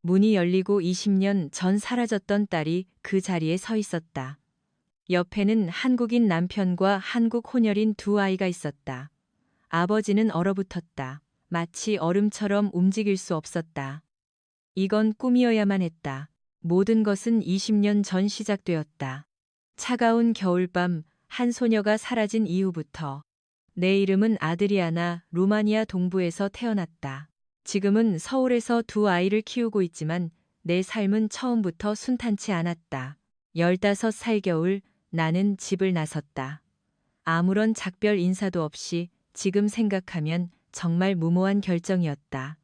문이 열리고 20년 전 사라졌던 딸이 그 자리에 서 있었다. 옆에는 한국인 남편과 한국 혼혈인 두 아이가 있었다. 아버지는 얼어붙었다. 마치 얼음처럼 움직일 수 없었다. 이건 꿈이어야만 했다. 모든 것은 20년 전 시작되었다. 차가운 겨울밤, 한 소녀가 사라진 이후부터. 내 이름은 아드리아나, 루마니아 동부에서 태어났다. 지금은 서울에서 두 아이를 키우고 있지만 내 삶은 처음부터 순탄치 않았다. 15살 겨울 나는 집을 나섰다. 아무런 작별 인사도 없이 지금 생각하면 정말 무모한 결정이었다.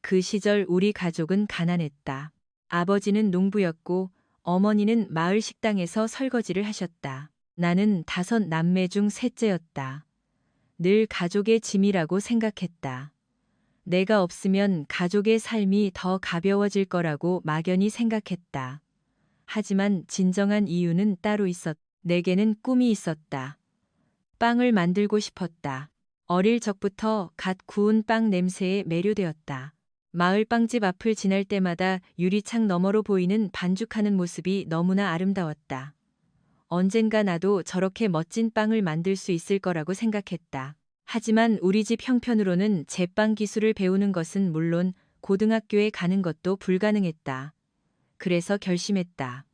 그 시절 우리 가족은 가난했다. 아버지는 농부였고 어머니는 마을 식당에서 설거지를 하셨다. 나는 5 남매 중 셋째였다. 늘 가족의 짐이라고 생각했다. 내가 없으면 가족의 삶이 더 가벼워질 거라고 막연히 생각했다. 하지만 진정한 이유는 따로 내게는 꿈이 있었다. 빵을 만들고 싶었다. 어릴 적부터 갓 구운 빵 냄새에 매료되었다. 마을 빵집 앞을 지날 때마다 유리창 너머로 보이는 반죽하는 모습이 너무나 아름다웠다. 언젠가 나도 저렇게 멋진 빵을 만들 수 있을 거라고 생각했다. 하지만 우리 집 형편으로는 제빵 기술을 배우는 것은 물론 고등학교에 가는 것도 불가능했다. 그래서 결심했다.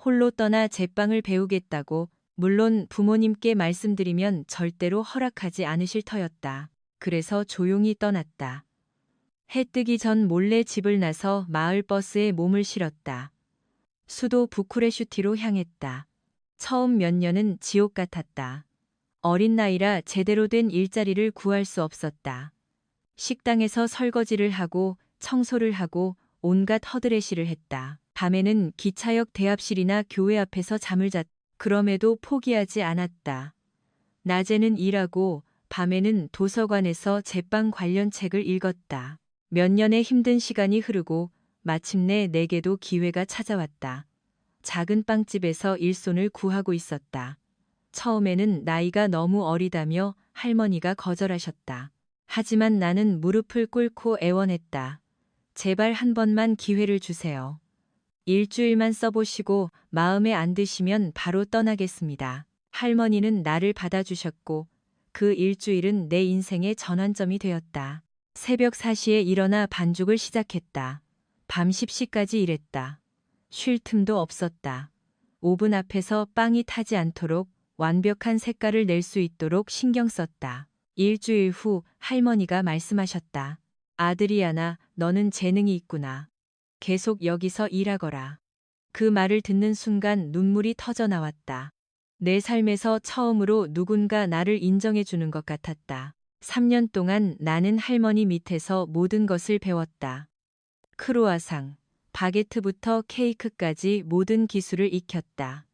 홀로 떠나 제빵을 배우겠다고. 물론 부모님께 말씀드리면 절대로 허락하지 않으실 터였다. 그래서 조용히 떠났다. 해 뜨기 전 몰래 집을 나서 마을 버스에 몸을 실었다. 수도 부쿠레슈티로 향했다. 처음 몇 년은 지옥 같았다. 어린 나이라 제대로 된 일자리를 구할 수 없었다. 식당에서 설거지를 하고 청소를 하고 온갖 허드레시를 했다. 밤에는 기차역 대합실이나 교회 앞에서 잠을 잤다. 그럼에도 포기하지 않았다. 낮에는 일하고 밤에는 도서관에서 제빵 관련 책을 읽었다. 몇 년의 힘든 시간이 흐르고 마침내 내게도 기회가 찾아왔다. 작은 빵집에서 일손을 구하고 있었다. 처음에는 나이가 너무 어리다며 할머니가 거절하셨다. 하지만 나는 무릎을 꿇고 애원했다. 제발 한 번만 기회를 주세요. 일주일만 써보시고 마음에 안 드시면 바로 떠나겠습니다. 할머니는 나를 받아주셨고 그 일주일은 내 인생의 전환점이 되었다. 새벽 4시에 일어나 반죽을 시작했다. 밤 10시까지 일했다. 쉴 틈도 없었다. 오븐 앞에서 빵이 타지 않도록 완벽한 색깔을 낼 수 있도록 신경 썼다. 일주일 후 할머니가 말씀하셨다. 아드리아나, 너는 재능이 있구나. 계속 여기서 일하거라. 그 말을 듣는 순간 눈물이 터져 나왔다. 내 삶에서 처음으로 누군가 나를 인정해 주는 것 같았다. 3년 동안 나는 할머니 밑에서 모든 것을 배웠다. 크루아상, 바게트부터 케이크까지 모든 기술을 익혔다.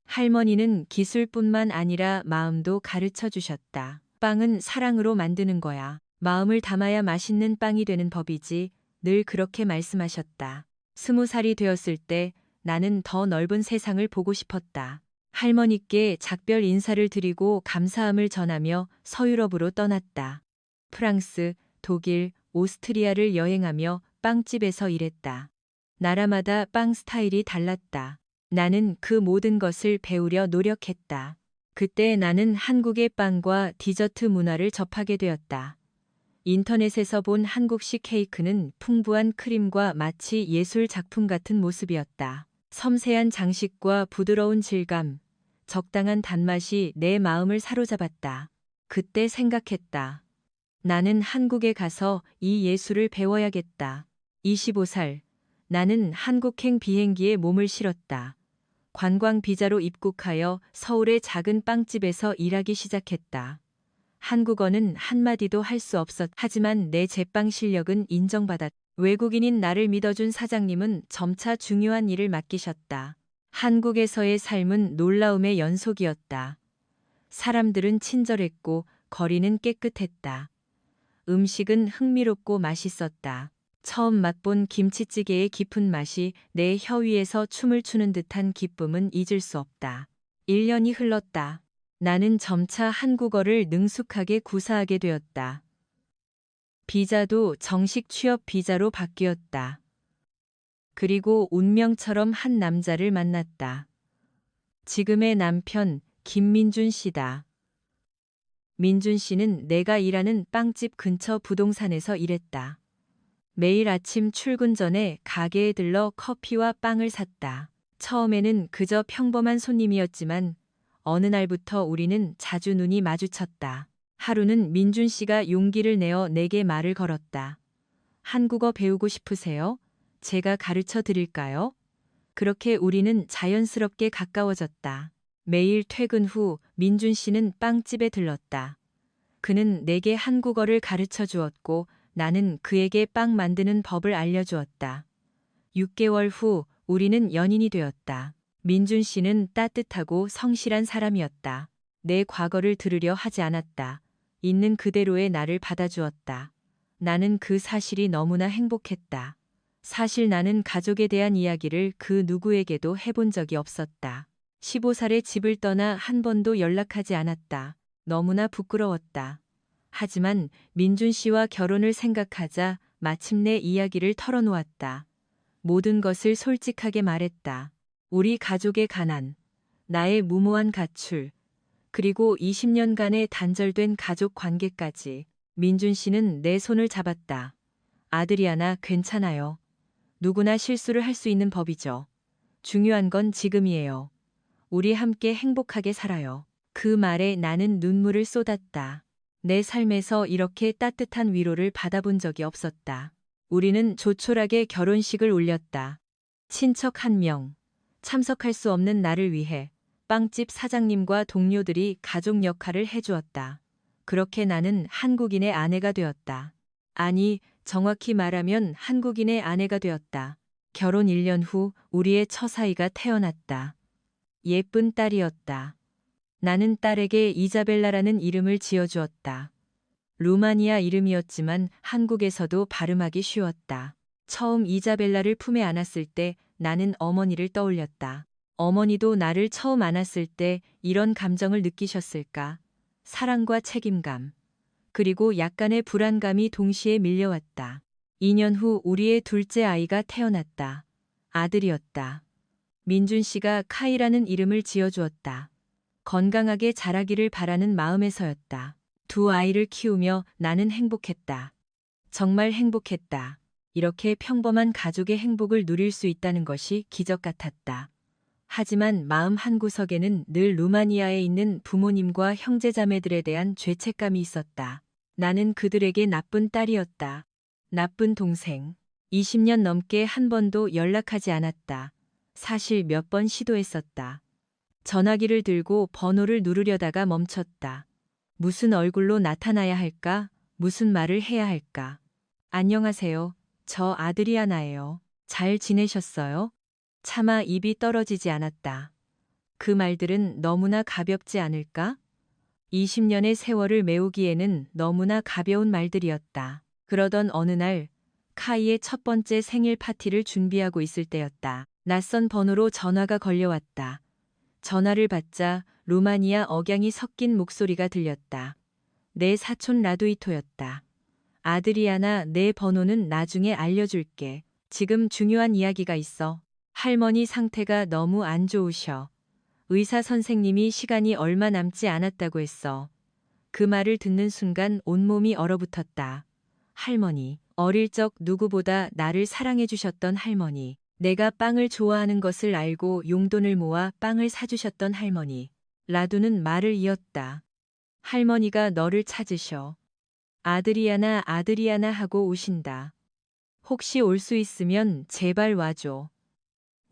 할머니는 기술뿐만 아니라 마음도 가르쳐 주셨다. 빵은 사랑으로 만드는 거야. 마음을 담아야 맛있는 빵이 되는 법이지. 늘 그렇게 말씀하셨다. 20살이 되었을 때 나는 더 넓은 세상을 보고 싶었다. 할머니께 작별 인사를 드리고 감사함을 전하며 서유럽으로 떠났다. 프랑스, 독일, 오스트리아를 여행하며 빵집에서 일했다. 나라마다 빵 스타일이 달랐다. 나는 그 모든 것을 배우려 노력했다. 그때 나는 한국의 빵과 디저트 문화를 접하게 되었다. 인터넷에서 본 한국식 케이크는 풍부한 크림과 마치 예술 작품 같은 모습이었다. 섬세한 장식과 부드러운 질감, 적당한 단맛이 내 마음을 사로잡았다. 그때 생각했다. 나는 한국에 가서 이 예술을 배워야겠다. 25살, 나는 한국행 비행기에 몸을 실었다. 관광 비자로 입국하여 서울의 작은 빵집에서 일하기 시작했다. 한국어는 한마디도 할 수 하지만 내 제빵 실력은 인정받았다. 외국인인 나를 믿어준 사장님은 점차 중요한 일을 맡기셨다. 한국에서의 삶은 놀라움의 연속이었다. 사람들은 친절했고 거리는 깨끗했다. 음식은 흥미롭고 맛있었다. 처음 맛본 김치찌개의 깊은 맛이 내 혀 위에서 춤을 추는 듯한 기쁨은 잊을 수 없다. 1년이 흘렀다. 나는 점차 한국어를 능숙하게 구사하게 되었다. 비자도 정식 취업 비자로 바뀌었다. 그리고 운명처럼 한 남자를 만났다. 지금의 남편 김민준 씨다. 민준 씨는 내가 일하는 빵집 근처 부동산에서 일했다. 매일 아침 출근 전에 가게에 들러 커피와 빵을 샀다. 처음에는 그저 평범한 손님이었지만 어느 날부터 우리는 자주 눈이 마주쳤다. 하루는 민준 씨가 용기를 내어 내게 말을 걸었다. 한국어 배우고 싶으세요? 제가 가르쳐 드릴까요? 그렇게 우리는 자연스럽게 가까워졌다. 매일 퇴근 후 민준 씨는 빵집에 들렀다. 그는 내게 한국어를 가르쳐 주었고 나는 그에게 빵 만드는 법을 알려주었다. 6개월 후 우리는 연인이 되었다. 민준 씨는 따뜻하고 성실한 사람이었다. 내 과거를 들으려 하지 않았다. 있는 그대로의 나를 받아주었다. 나는 그 사실이 너무나 행복했다. 사실 나는 가족에 대한 이야기를 그 누구에게도 해본 적이 없었다. 15살에 집을 떠나 한 번도 연락하지 않았다. 너무나 부끄러웠다. 하지만 민준 씨와 결혼을 생각하자 마침내 이야기를 털어놓았다. 모든 것을 솔직하게 말했다. 우리 가족의 가난, 나의 무모한 가출, 그리고 20년간의 단절된 가족 관계까지. 민준 씨는 내 손을 잡았다. 아드리아나, 괜찮아요. 누구나 실수를 할 수 있는 법이죠. 중요한 건 지금이에요. 우리 함께 행복하게 살아요. 그 말에 나는 눈물을 쏟았다. 내 삶에서 이렇게 따뜻한 위로를 받아본 적이 없었다. 우리는 조촐하게 결혼식을 올렸다. 친척 1명, 참석할 수 없는 나를 위해 빵집 사장님과 동료들이 가족 역할을 해주었다. 그렇게 나는 한국인의 아내가 되었다. 아니, 정확히 말하면 한국인의 아내가 되었다. 결혼 1년 후 우리의 처사이가 태어났다. 예쁜 딸이었다. 나는 딸에게 이자벨라라는 이름을 지어주었다. 루마니아 이름이었지만 한국에서도 발음하기 쉬웠다. 처음 이자벨라를 품에 안았을 때 나는 어머니를 떠올렸다. 어머니도 나를 처음 안았을 때 이런 감정을 느끼셨을까? 사랑과 책임감, 그리고 약간의 불안감이 동시에 밀려왔다. 2년 후 우리의 둘째 아이가 태어났다. 아들이었다. 민준 씨가 카이라는 이름을 지어주었다. 건강하게 자라기를 바라는 마음에서였다. 두 아이를 키우며 나는 행복했다. 정말 행복했다. 이렇게 평범한 가족의 행복을 누릴 수 있다는 것이 기적 같았다. 하지만 마음 한구석에는 늘 루마니아에 있는 부모님과 형제자매들에 대한 죄책감이 있었다. 나는 그들에게 나쁜 딸이었다. 나쁜 동생. 20년 넘게 한 번도 연락하지 않았다. 사실 몇 번 시도했었다. 전화기를 들고 번호를 누르려다가 멈췄다. 무슨 얼굴로 나타나야 할까? 무슨 말을 해야 할까? 안녕하세요. 저 아드리아나예요. 잘 지내셨어요? 차마 입이 떨어지지 않았다. 그 말들은 너무나 가볍지 않을까? 20년의 세월을 메우기에는 너무나 가벼운 말들이었다. 그러던 어느 날, 카이의 첫 번째 생일 파티를 준비하고 있을 때였다. 낯선 번호로 전화가 걸려왔다. 전화를 받자 루마니아 억양이 섞인 목소리가 들렸다. 내 사촌 라두이토였다. 아드리아나, 내 번호는 나중에 알려줄게. 지금 중요한 이야기가 있어. 할머니 상태가 너무 안 좋으셔. 의사 선생님이 시간이 얼마 남지 않았다고 했어. 그 말을 듣는 순간 온몸이 얼어붙었다. 할머니, 어릴 적 누구보다 나를 사랑해 주셨던 할머니. 내가 빵을 좋아하는 것을 알고 용돈을 모아 빵을 사주셨던 할머니. 라두는 말을 이었다. 할머니가 너를 찾으셔. 아드리아나, 아드리아나 하고 우신다. 혹시 올 수 있으면 제발 와줘.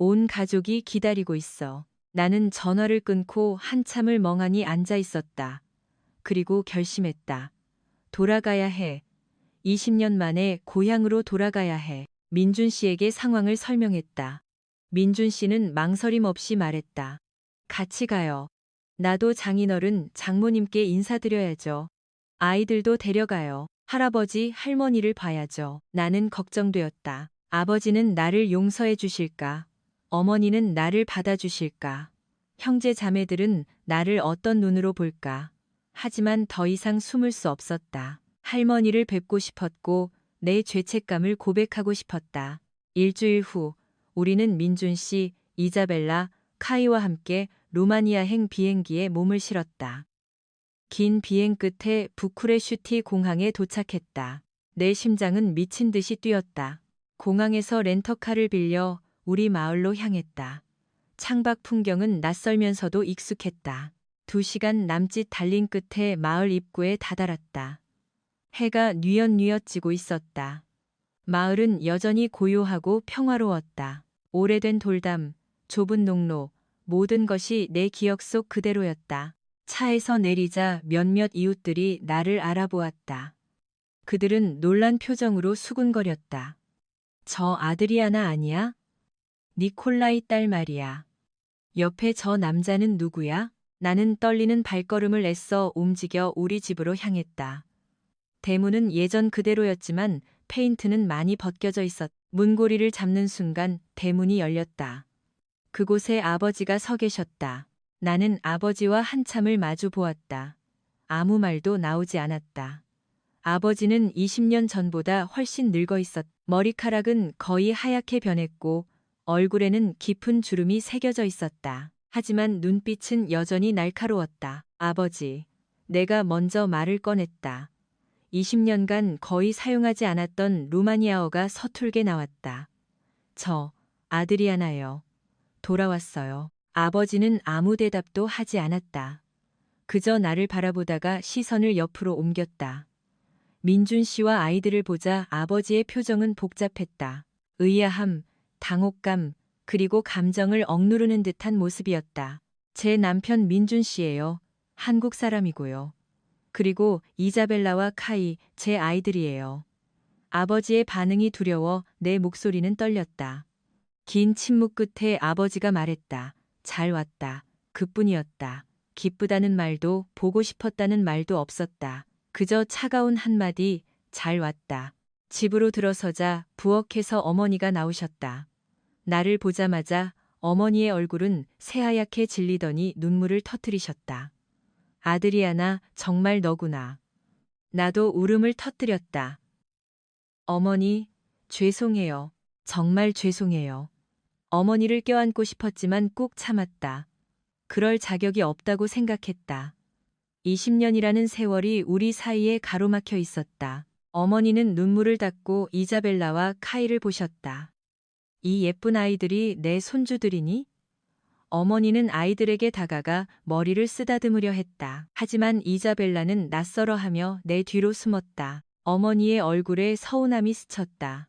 온 가족이 기다리고 있어. 나는 전화를 끊고 한참을 멍하니 앉아 있었다. 그리고 결심했다. 돌아가야 해. 20년 만에 고향으로 돌아가야 해. 민준 씨에게 상황을 설명했다. 민준 씨는 망설임 없이 말했다. 같이 가요. 나도 장인어른 장모님께 인사드려야죠. 아이들도 데려가요. 할아버지, 할머니를 봐야죠. 나는 걱정되었다. 아버지는 나를 용서해 주실까? 어머니는 나를 받아주실까? 형제 자매들은 나를 어떤 눈으로 볼까? 하지만 더 이상 숨을 수 없었다. 할머니를 뵙고 싶었고 내 죄책감을 고백하고 싶었다. 일주일 후 우리는 민준 씨, 이자벨라, 카이와 함께 루마니아행 비행기에 몸을 실었다. 긴 비행 끝에 부쿠레슈티 공항에 도착했다. 내 심장은 미친 듯이 뛰었다. 공항에서 렌터카를 빌려 우리 마을로 향했다. 창밖 풍경은 낯설면서도 익숙했다. 2시간 남짓 달린 끝에 마을 입구에 다다랐다. 해가 뉘엿뉘엿 지고 있었다. 마을은 여전히 고요하고 평화로웠다. 오래된 돌담, 좁은 농로, 모든 것이 내 기억 속 그대로였다. 차에서 내리자 몇몇 이웃들이 나를 알아보았다. 그들은 놀란 표정으로 수군거렸다. 저 아드리아나 아니야? 니콜라이 딸 말이야. 옆에 저 남자는 누구야? 나는 떨리는 발걸음을 애써 움직여 우리 집으로 향했다. 대문은 예전 그대로였지만 페인트는 많이 벗겨져 있었다. 문고리를 잡는 순간 대문이 열렸다. 그곳에 아버지가 서 계셨다. 나는 아버지와 한참을 마주 보았다. 아무 말도 나오지 않았다. 아버지는 20년 전보다 훨씬 늙어 있었다. 머리카락은 거의 하얗게 변했고 얼굴에는 깊은 주름이 새겨져 있었다. 하지만 눈빛은 여전히 날카로웠다. 아버지, 내가 먼저 말을 꺼냈다. 20년간 거의 사용하지 않았던 루마니아어가 서툴게 나왔다. 저, 아드리아나요. 돌아왔어요. 아버지는 아무 대답도 하지 않았다. 그저 나를 바라보다가 시선을 옆으로 옮겼다. 민준 씨와 아이들을 보자 아버지의 표정은 복잡했다. 의아함, 당혹감, 그리고 감정을 억누르는 듯한 모습이었다. 제 남편 민준 씨예요. 한국 사람이고요. 그리고 이자벨라와 카이, 제 아이들이에요. 아버지의 반응이 두려워 내 목소리는 떨렸다. 긴 침묵 끝에 아버지가 말했다. 잘 왔다. 그뿐이었다. 기쁘다는 말도 보고 싶었다는 말도 없었다. 그저 차가운 한마디, 잘 왔다. 집으로 들어서자 부엌에서 어머니가 나오셨다. 나를 보자마자 어머니의 얼굴은 새하얗게 질리더니 눈물을 터뜨리셨다. 아드리아나, 정말 너구나. 나도 울음을 터뜨렸다. 어머니, 죄송해요. 정말 죄송해요. 어머니를 껴안고 싶었지만 꾹 참았다. 그럴 자격이 없다고 생각했다. 20년이라는 세월이 우리 사이에 가로막혀 있었다. 어머니는 눈물을 닦고 이자벨라와 카이를 보셨다. 이 예쁜 아이들이 내 손주들이니? 어머니는 아이들에게 다가가 머리를 쓰다듬으려 했다. 하지만 이자벨라는 낯설어하며 내 뒤로 숨었다. 어머니의 얼굴에 서운함이 스쳤다.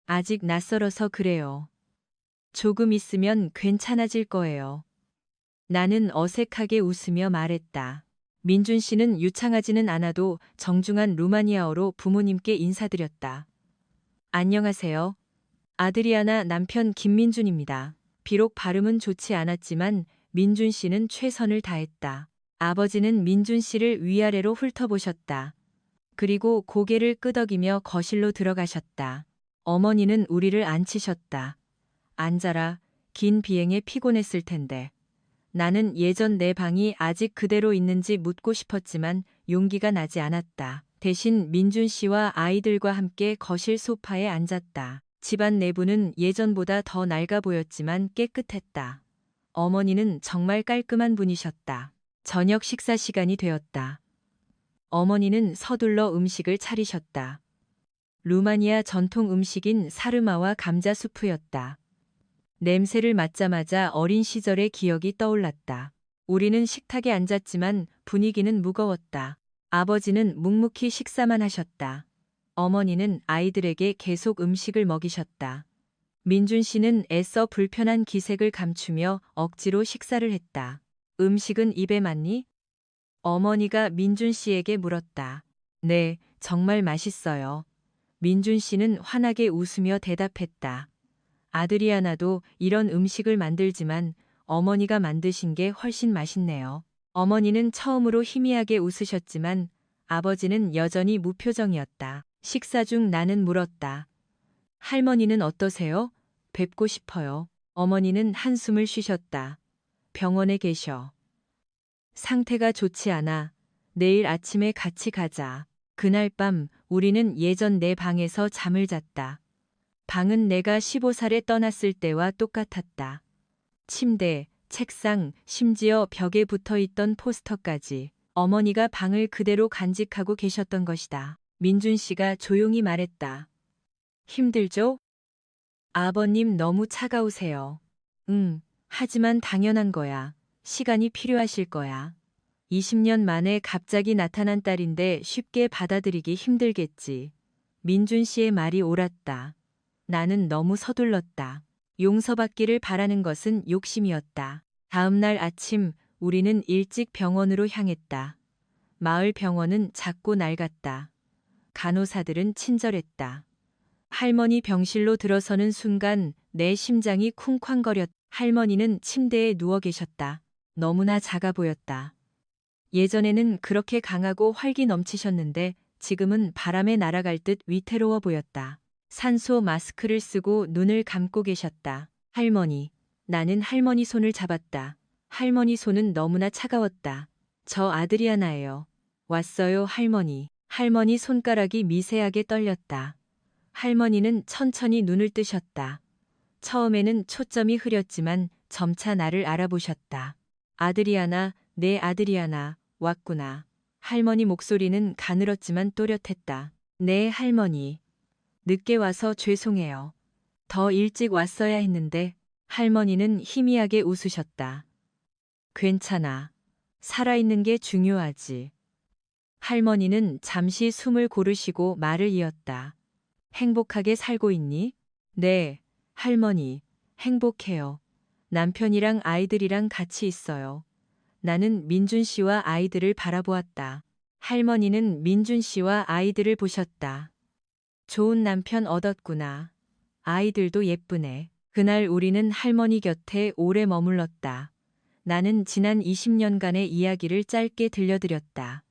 아직 낯설어서 그래요. 조금 있으면 괜찮아질 거예요. 나는 어색하게 웃으며 말했다. 민준 씨는 유창하지는 않아도 정중한 루마니아어로 부모님께 인사드렸다. 안녕하세요. 아드리아나 남편 김민준입니다. 비록 발음은 좋지 않았지만 민준 씨는 최선을 다했다. 아버지는 민준 씨를 위아래로 훑어보셨다. 그리고 고개를 끄덕이며 거실로 들어가셨다. 어머니는 우리를 앉히셨다. 앉아라. 긴 비행에 피곤했을 텐데. 나는 예전 내 방이 아직 그대로 있는지 묻고 싶었지만 용기가 나지 않았다. 대신 민준 씨와 아이들과 함께 거실 소파에 앉았다. 집안 내부는 예전보다 더 낡아 보였지만 깨끗했다. 어머니는 정말 깔끔한 분이셨다. 저녁 식사 시간이 되었다. 어머니는 서둘러 음식을 차리셨다. 루마니아 전통 음식인 사르마와 감자 수프였다. 냄새를 맡자마자 어린 시절의 기억이 떠올랐다. 우리는 식탁에 앉았지만 분위기는 무거웠다. 아버지는 묵묵히 식사만 하셨다. 어머니는 아이들에게 계속 음식을 먹이셨다. 민준 씨는 애써 불편한 기색을 감추며 억지로 식사를 했다. 음식은 입에 맞니? 어머니가 민준 씨에게 물었다. 네, 정말 맛있어요. 민준 씨는 환하게 웃으며 대답했다. 아드리아나도 이런 음식을 만들지만 어머니가 만드신 게 훨씬 맛있네요. 어머니는 처음으로 희미하게 웃으셨지만 아버지는 여전히 무표정이었다. 식사 중 나는 물었다. 할머니는 어떠세요? 뵙고 싶어요. 어머니는 한숨을 쉬셨다. 병원에 계셔. 상태가 좋지 않아. 내일 아침에 같이 가자. 그날 밤 우리는 예전 내 방에서 잠을 잤다. 방은 내가 15살에 떠났을 때와 똑같았다. 침대, 책상, 심지어 벽에 붙어 있던 포스터까지 어머니가 방을 그대로 간직하고 계셨던 것이다. 민준 씨가 조용히 말했다. 힘들죠? 아버님 너무 차가우세요. 응, 하지만 당연한 거야. 시간이 필요하실 거야. 20년 만에 갑자기 나타난 딸인데 쉽게 받아들이기 힘들겠지. 민준 씨의 말이 옳았다. 나는 너무 서둘렀다. 용서받기를 바라는 것은 욕심이었다. 다음 날 아침 우리는 일찍 병원으로 향했다. 마을 병원은 작고 낡았다. 간호사들은 친절했다. 할머니 병실로 들어서는 순간 내 심장이 쿵쾅거렸다. 할머니는 침대에 누워 계셨다. 너무나 작아 보였다. 예전에는 그렇게 강하고 활기 넘치셨는데 지금은 바람에 날아갈 듯 위태로워 보였다. 산소 마스크를 쓰고 눈을 감고 계셨다. 할머니. 나는 할머니 손을 잡았다. 할머니 손은 너무나 차가웠다. 저 아드리아나예요. 왔어요, 할머니. 할머니 손가락이 미세하게 떨렸다. 할머니는 천천히 눈을 뜨셨다. 처음에는 초점이 흐렸지만 점차 나를 알아보셨다. 아드리아나, 내 아드리아나, 왔구나. 할머니 목소리는 가늘었지만 또렷했다. 네, 할머니. 늦게 와서 죄송해요. 더 일찍 왔어야 했는데. 할머니는 희미하게 웃으셨다. 괜찮아. 살아있는 게 중요하지. 할머니는 잠시 숨을 고르시고 말을 이었다. 행복하게 살고 있니? 네, 할머니. 행복해요. 남편이랑 아이들이랑 같이 있어요. 나는 민준 씨와 아이들을 바라보았다. 할머니는 민준 씨와 아이들을 보셨다. 좋은 남편 얻었구나. 아이들도 예쁘네. 그날 우리는 할머니 곁에 오래 머물렀다. 나는 지난 20년간의 이야기를 짧게 들려드렸다.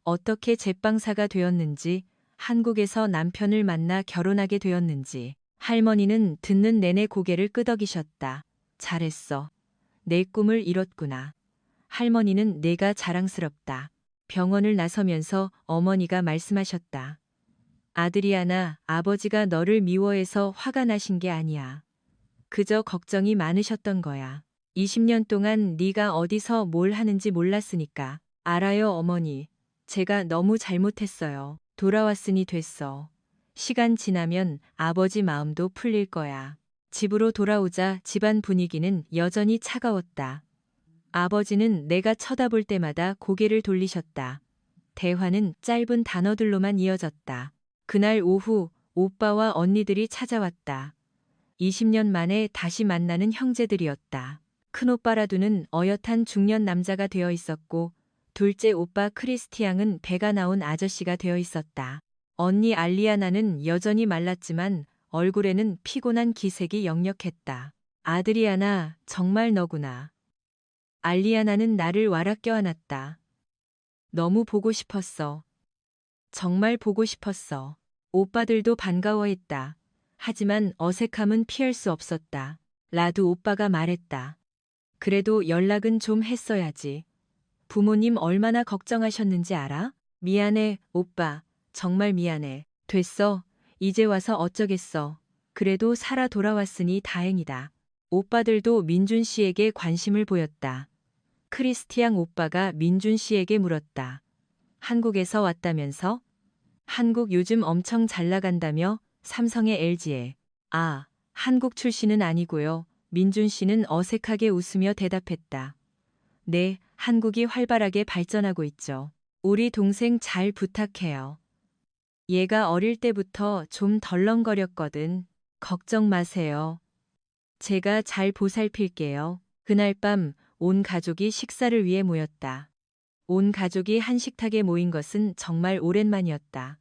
어떻게 제빵사가 되었는지, 한국에서 남편을 만나 결혼하게 되었는지. 할머니는 듣는 내내 고개를 끄덕이셨다. 잘했어. 내 꿈을 이뤘구나. 할머니는 내가 자랑스럽다. 병원을 나서면서 어머니가 말씀하셨다. 아드리아나, 아버지가 너를 미워해서 화가 나신 게 아니야. 그저 걱정이 많으셨던 거야. 20년 동안 네가 어디서 뭘 하는지 몰랐으니까. 알아요, 어머니. 제가 너무 잘못했어요. 돌아왔으니 됐어. 시간 지나면 아버지 마음도 풀릴 거야. 집으로 돌아오자 집안 분위기는 여전히 차가웠다. 아버지는 내가 쳐다볼 때마다 고개를 돌리셨다. 대화는 짧은 단어들로만 이어졌다. 그날 오후 오빠와 언니들이 찾아왔다. 20년 만에 다시 만나는 형제들이었다. 큰오빠 라두는 어엿한 중년 남자가 되어 있었고 둘째 오빠 크리스티앙은 배가 나온 아저씨가 되어 있었다. 언니 알리아나는 여전히 말랐지만 얼굴에는 피곤한 기색이 역력했다. 아드리아나, 정말 너구나. 알리아나는 나를 와락 껴안았다. 너무 보고 싶었어. 정말 보고 싶었어. 오빠들도 반가워했다. 하지만 어색함은 피할 수 없었다. 라두 오빠가 말했다. 그래도 연락은 좀 했어야지. 부모님 얼마나 걱정하셨는지 알아? 미안해, 오빠. 정말 미안해. 됐어. 이제 와서 어쩌겠어. 그래도 살아 돌아왔으니 다행이다. 오빠들도 민준 씨에게 관심을 보였다. 크리스티앙 오빠가 민준 씨에게 물었다. 한국에서 왔다면서? 한국 요즘 엄청 잘 나간다며? 삼성의 LG에. 아, 한국 출신은 아니고요. 민준 씨는 어색하게 웃으며 대답했다. 네, 한국이 활발하게 발전하고 있죠. 우리 동생 잘 부탁해요. 얘가 어릴 때부터 좀 덜렁거렸거든. 걱정 마세요. 제가 잘 보살필게요. 그날 밤 온 가족이 식사를 위해 모였다. 온 가족이 한 식탁에 모인 것은 정말 오랜만이었다.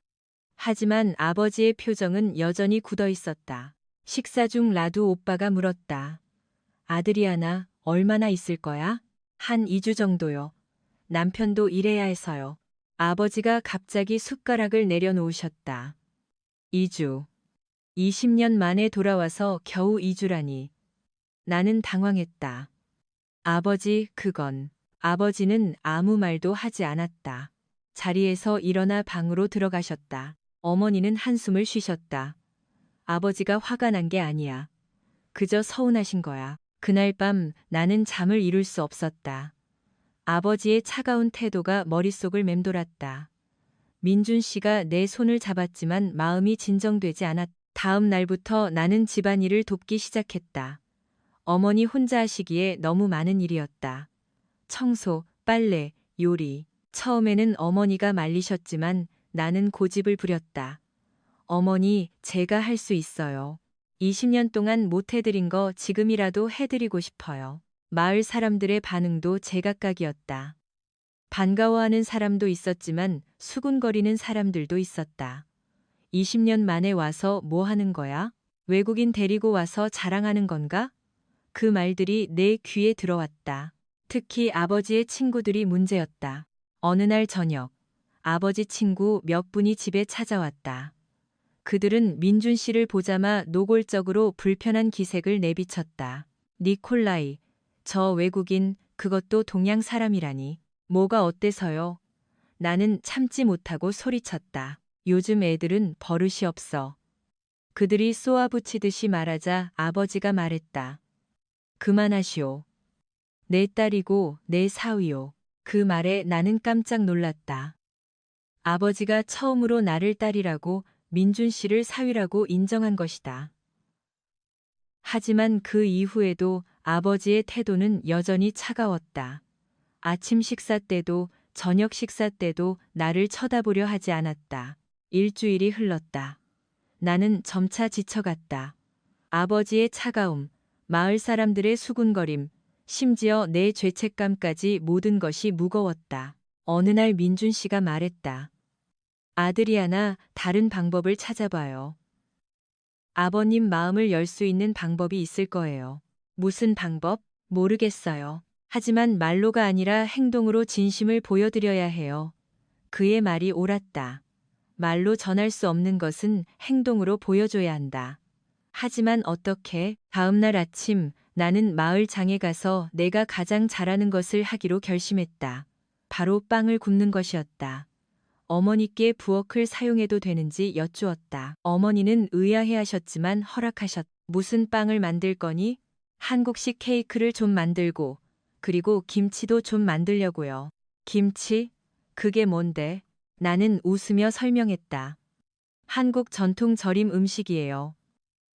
하지만 아버지의 표정은 여전히 굳어 있었다. 식사 중 라두 오빠가 물었다. 아드리아나, 얼마나 있을 거야? 한 2주 정도요. 남편도 일해야 해서요. 아버지가 갑자기 숟가락을 내려놓으셨다. 2주. 20년 만에 돌아와서 겨우 2주라니. 나는 당황했다. 아버지, 그건. 아버지는 아무 말도 하지 않았다. 자리에서 일어나 방으로 들어가셨다. 어머니는 한숨을 쉬셨다. 아버지가 화가 난 게 아니야. 그저 서운하신 거야. 그날 밤 나는 잠을 이룰 수 없었다. 아버지의 차가운 태도가 머릿속을 맴돌았다. 민준 씨가 내 손을 잡았지만 마음이 진정되지 않았다. 다음 날부터 나는 집안일을 돕기 시작했다. 어머니 혼자 하시기에 너무 많은 일이었다. 청소, 빨래, 요리. 처음에는 어머니가 말리셨지만 나는 고집을 부렸다. 어머니, 제가 할 수 있어요. 20년 동안 못 해드린 거 지금이라도 해드리고 싶어요. 마을 사람들의 반응도 제각각이었다. 반가워하는 사람도 있었지만 수군거리는 사람들도 있었다. 20년 만에 와서 뭐 하는 거야? 외국인 데리고 와서 자랑하는 건가? 그 말들이 내 귀에 들어왔다. 특히 아버지의 친구들이 문제였다. 어느 날 저녁, 아버지 친구 몇 분이 집에 찾아왔다. 그들은 민준 씨를 보자마 노골적으로 불편한 기색을 내비쳤다. 니콜라이, 저 외국인, 그것도 동양 사람이라니. 뭐가 어때서요? 나는 참지 못하고 소리쳤다. 요즘 애들은 버릇이 없어. 그들이 쏘아붙이듯이 말하자 아버지가 말했다. 그만하시오. 내 딸이고 내 사위요. 그 말에 나는 깜짝 놀랐다. 아버지가 처음으로 나를 딸이라고 민준 씨를 사위라고 인정한 것이다. 하지만 그 이후에도 아버지의 태도는 여전히 차가웠다. 아침 식사 때도 저녁 식사 때도 나를 쳐다보려 하지 않았다. 일주일이 흘렀다. 나는 점차 지쳐갔다. 아버지의 차가움, 마을 사람들의 수군거림, 심지어 내 죄책감까지 모든 것이 무거웠다. 어느 날 민준 씨가 말했다. 아드리아나, 다른 방법을 찾아봐요. 아버님 마음을 열 수 있는 방법이 있을 거예요. 무슨 방법? 모르겠어요. 하지만 말로가 아니라 행동으로 진심을 보여드려야 해요. 그의 말이 옳았다. 말로 전할 수 없는 것은 행동으로 보여줘야 한다. 하지만 어떻게? 다음 날 아침 나는 마을 장에 가서 내가 가장 잘하는 것을 하기로 결심했다. 바로 빵을 굽는 것이었다. 어머니께 부엌을 사용해도 되는지 여쭈었다. 어머니는 의아해하셨지만 허락하셨다. 무슨 빵을 만들 거니? 한국식 케이크를 좀 만들고 그리고 김치도 좀 만들려고요. 김치? 그게 뭔데? 나는 웃으며 설명했다. 한국 전통 절임 음식이에요.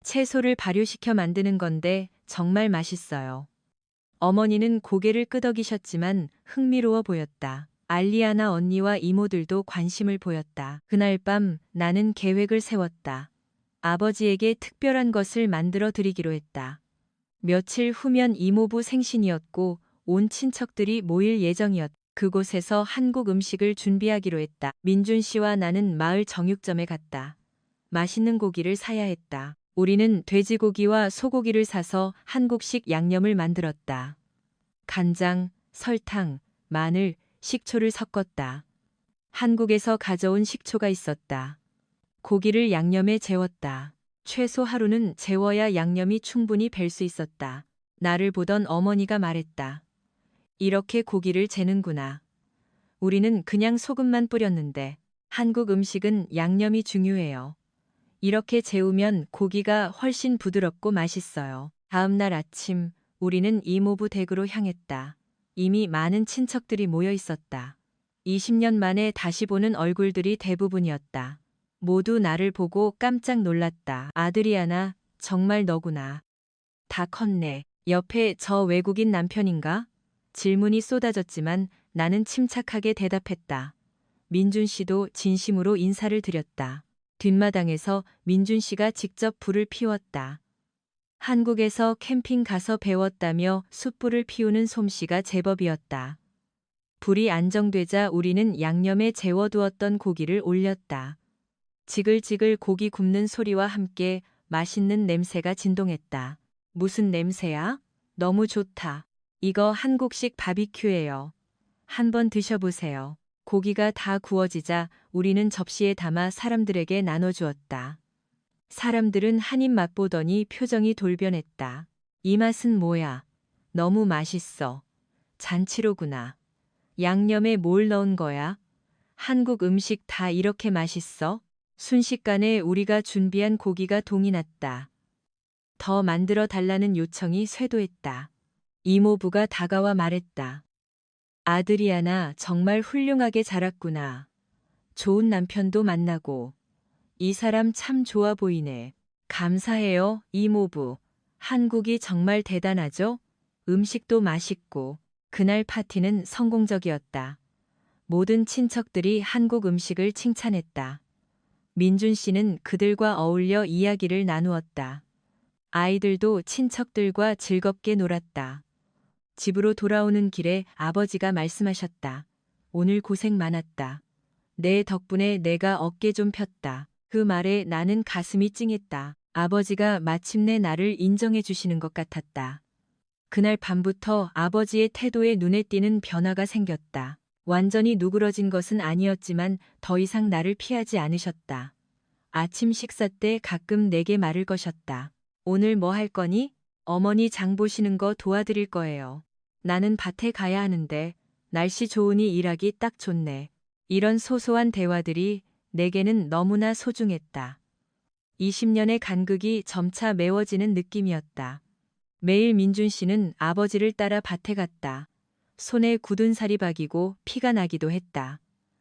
채소를 발효시켜 만드는 건데 정말 맛있어요. 어머니는 고개를 끄덕이셨지만 흥미로워 보였다. 알리아나 언니와 이모들도 관심을 보였다. 그날 밤 나는 계획을 세웠다. 아버지에게 특별한 것을 만들어 드리기로 했다. 며칠 후면 이모부 생신이었고 온 친척들이 모일 예정이었다. 그곳에서 한국 음식을 준비하기로 했다. 민준 씨와 나는 마을 정육점에 갔다. 맛있는 고기를 사야 했다. 우리는 돼지고기와 소고기를 사서 한국식 양념을 만들었다. 간장, 설탕, 마늘, 식초를 섞었다. 한국에서 가져온 식초가 있었다. 고기를 양념에 재웠다. 최소 하루는 재워야 양념이 충분히 벨 수 있었다. 나를 보던 어머니가 말했다. 이렇게 고기를 재는구나. 우리는 그냥 소금만 뿌렸는데 한국 음식은 양념이 중요해요. 이렇게 재우면 고기가 훨씬 부드럽고 맛있어요. 다음 날 아침 우리는 이모부 댁으로 향했다. 이미 많은 친척들이 모여 있었다. 20년 만에 다시 보는 얼굴들이 대부분이었다. 모두 나를 보고 깜짝 놀랐다. 아드리아나, 정말 너구나. 다 컸네. 옆에 저 외국인 남편인가? 질문이 쏟아졌지만 나는 침착하게 대답했다. 민준 씨도 진심으로 인사를 드렸다. 뒷마당에서 민준 씨가 직접 불을 피웠다. 한국에서 캠핑 가서 배웠다며 숯불을 피우는 솜씨가 제법이었다. 불이 안정되자 우리는 양념에 재워두었던 고기를 올렸다. 지글지글 고기 굽는 소리와 함께 맛있는 냄새가 진동했다. 무슨 냄새야? 너무 좋다. 이거 한국식 바비큐예요. 한번 드셔보세요. 고기가 다 구워지자 우리는 접시에 담아 사람들에게 나눠주었다. 사람들은 한 입 맛보더니 표정이 돌변했다. 이 맛은 뭐야? 너무 맛있어. 잔치로구나. 양념에 뭘 넣은 거야? 한국 음식 다 이렇게 맛있어? 순식간에 우리가 준비한 고기가 동이 났다. 더 만들어 달라는 요청이 쇄도했다. 이모부가 다가와 말했다. 아드리아나 정말 훌륭하게 자랐구나. 좋은 남편도 만나고. 이 사람 참 좋아 보이네. 감사해요, 이모부. 한국이 정말 대단하죠? 음식도 맛있고. 그날 파티는 성공적이었다. 모든 친척들이 한국 음식을 칭찬했다. 민준 씨는 그들과 어울려 이야기를 나누었다. 아이들도 친척들과 즐겁게 놀았다. 집으로 돌아오는 길에 아버지가 말씀하셨다. 오늘 고생 많았다. 내 덕분에 내가 어깨 좀 폈다. 그 말에 나는 가슴이 찡했다. 아버지가 마침내 나를 인정해 주시는 것 같았다. 그날 밤부터 아버지의 태도에 눈에 띄는 변화가 생겼다. 완전히 누그러진 것은 아니었지만 더 이상 나를 피하지 않으셨다. 아침 식사 때 가끔 내게 말을 거셨다. 오늘 뭐 할 거니? 어머니 장 보시는 거 도와드릴 거예요. 나는 밭에 가야 하는데 날씨 좋으니 일하기 딱 좋네. 이런 소소한 대화들이 내게는 너무나 소중했다. 20년의 간극이 점차 메워지는 느낌이었다. 매일 민준 씨는 아버지를 따라 밭에 갔다. 손에 굳은 살이 박이고 피가 나기도 했다.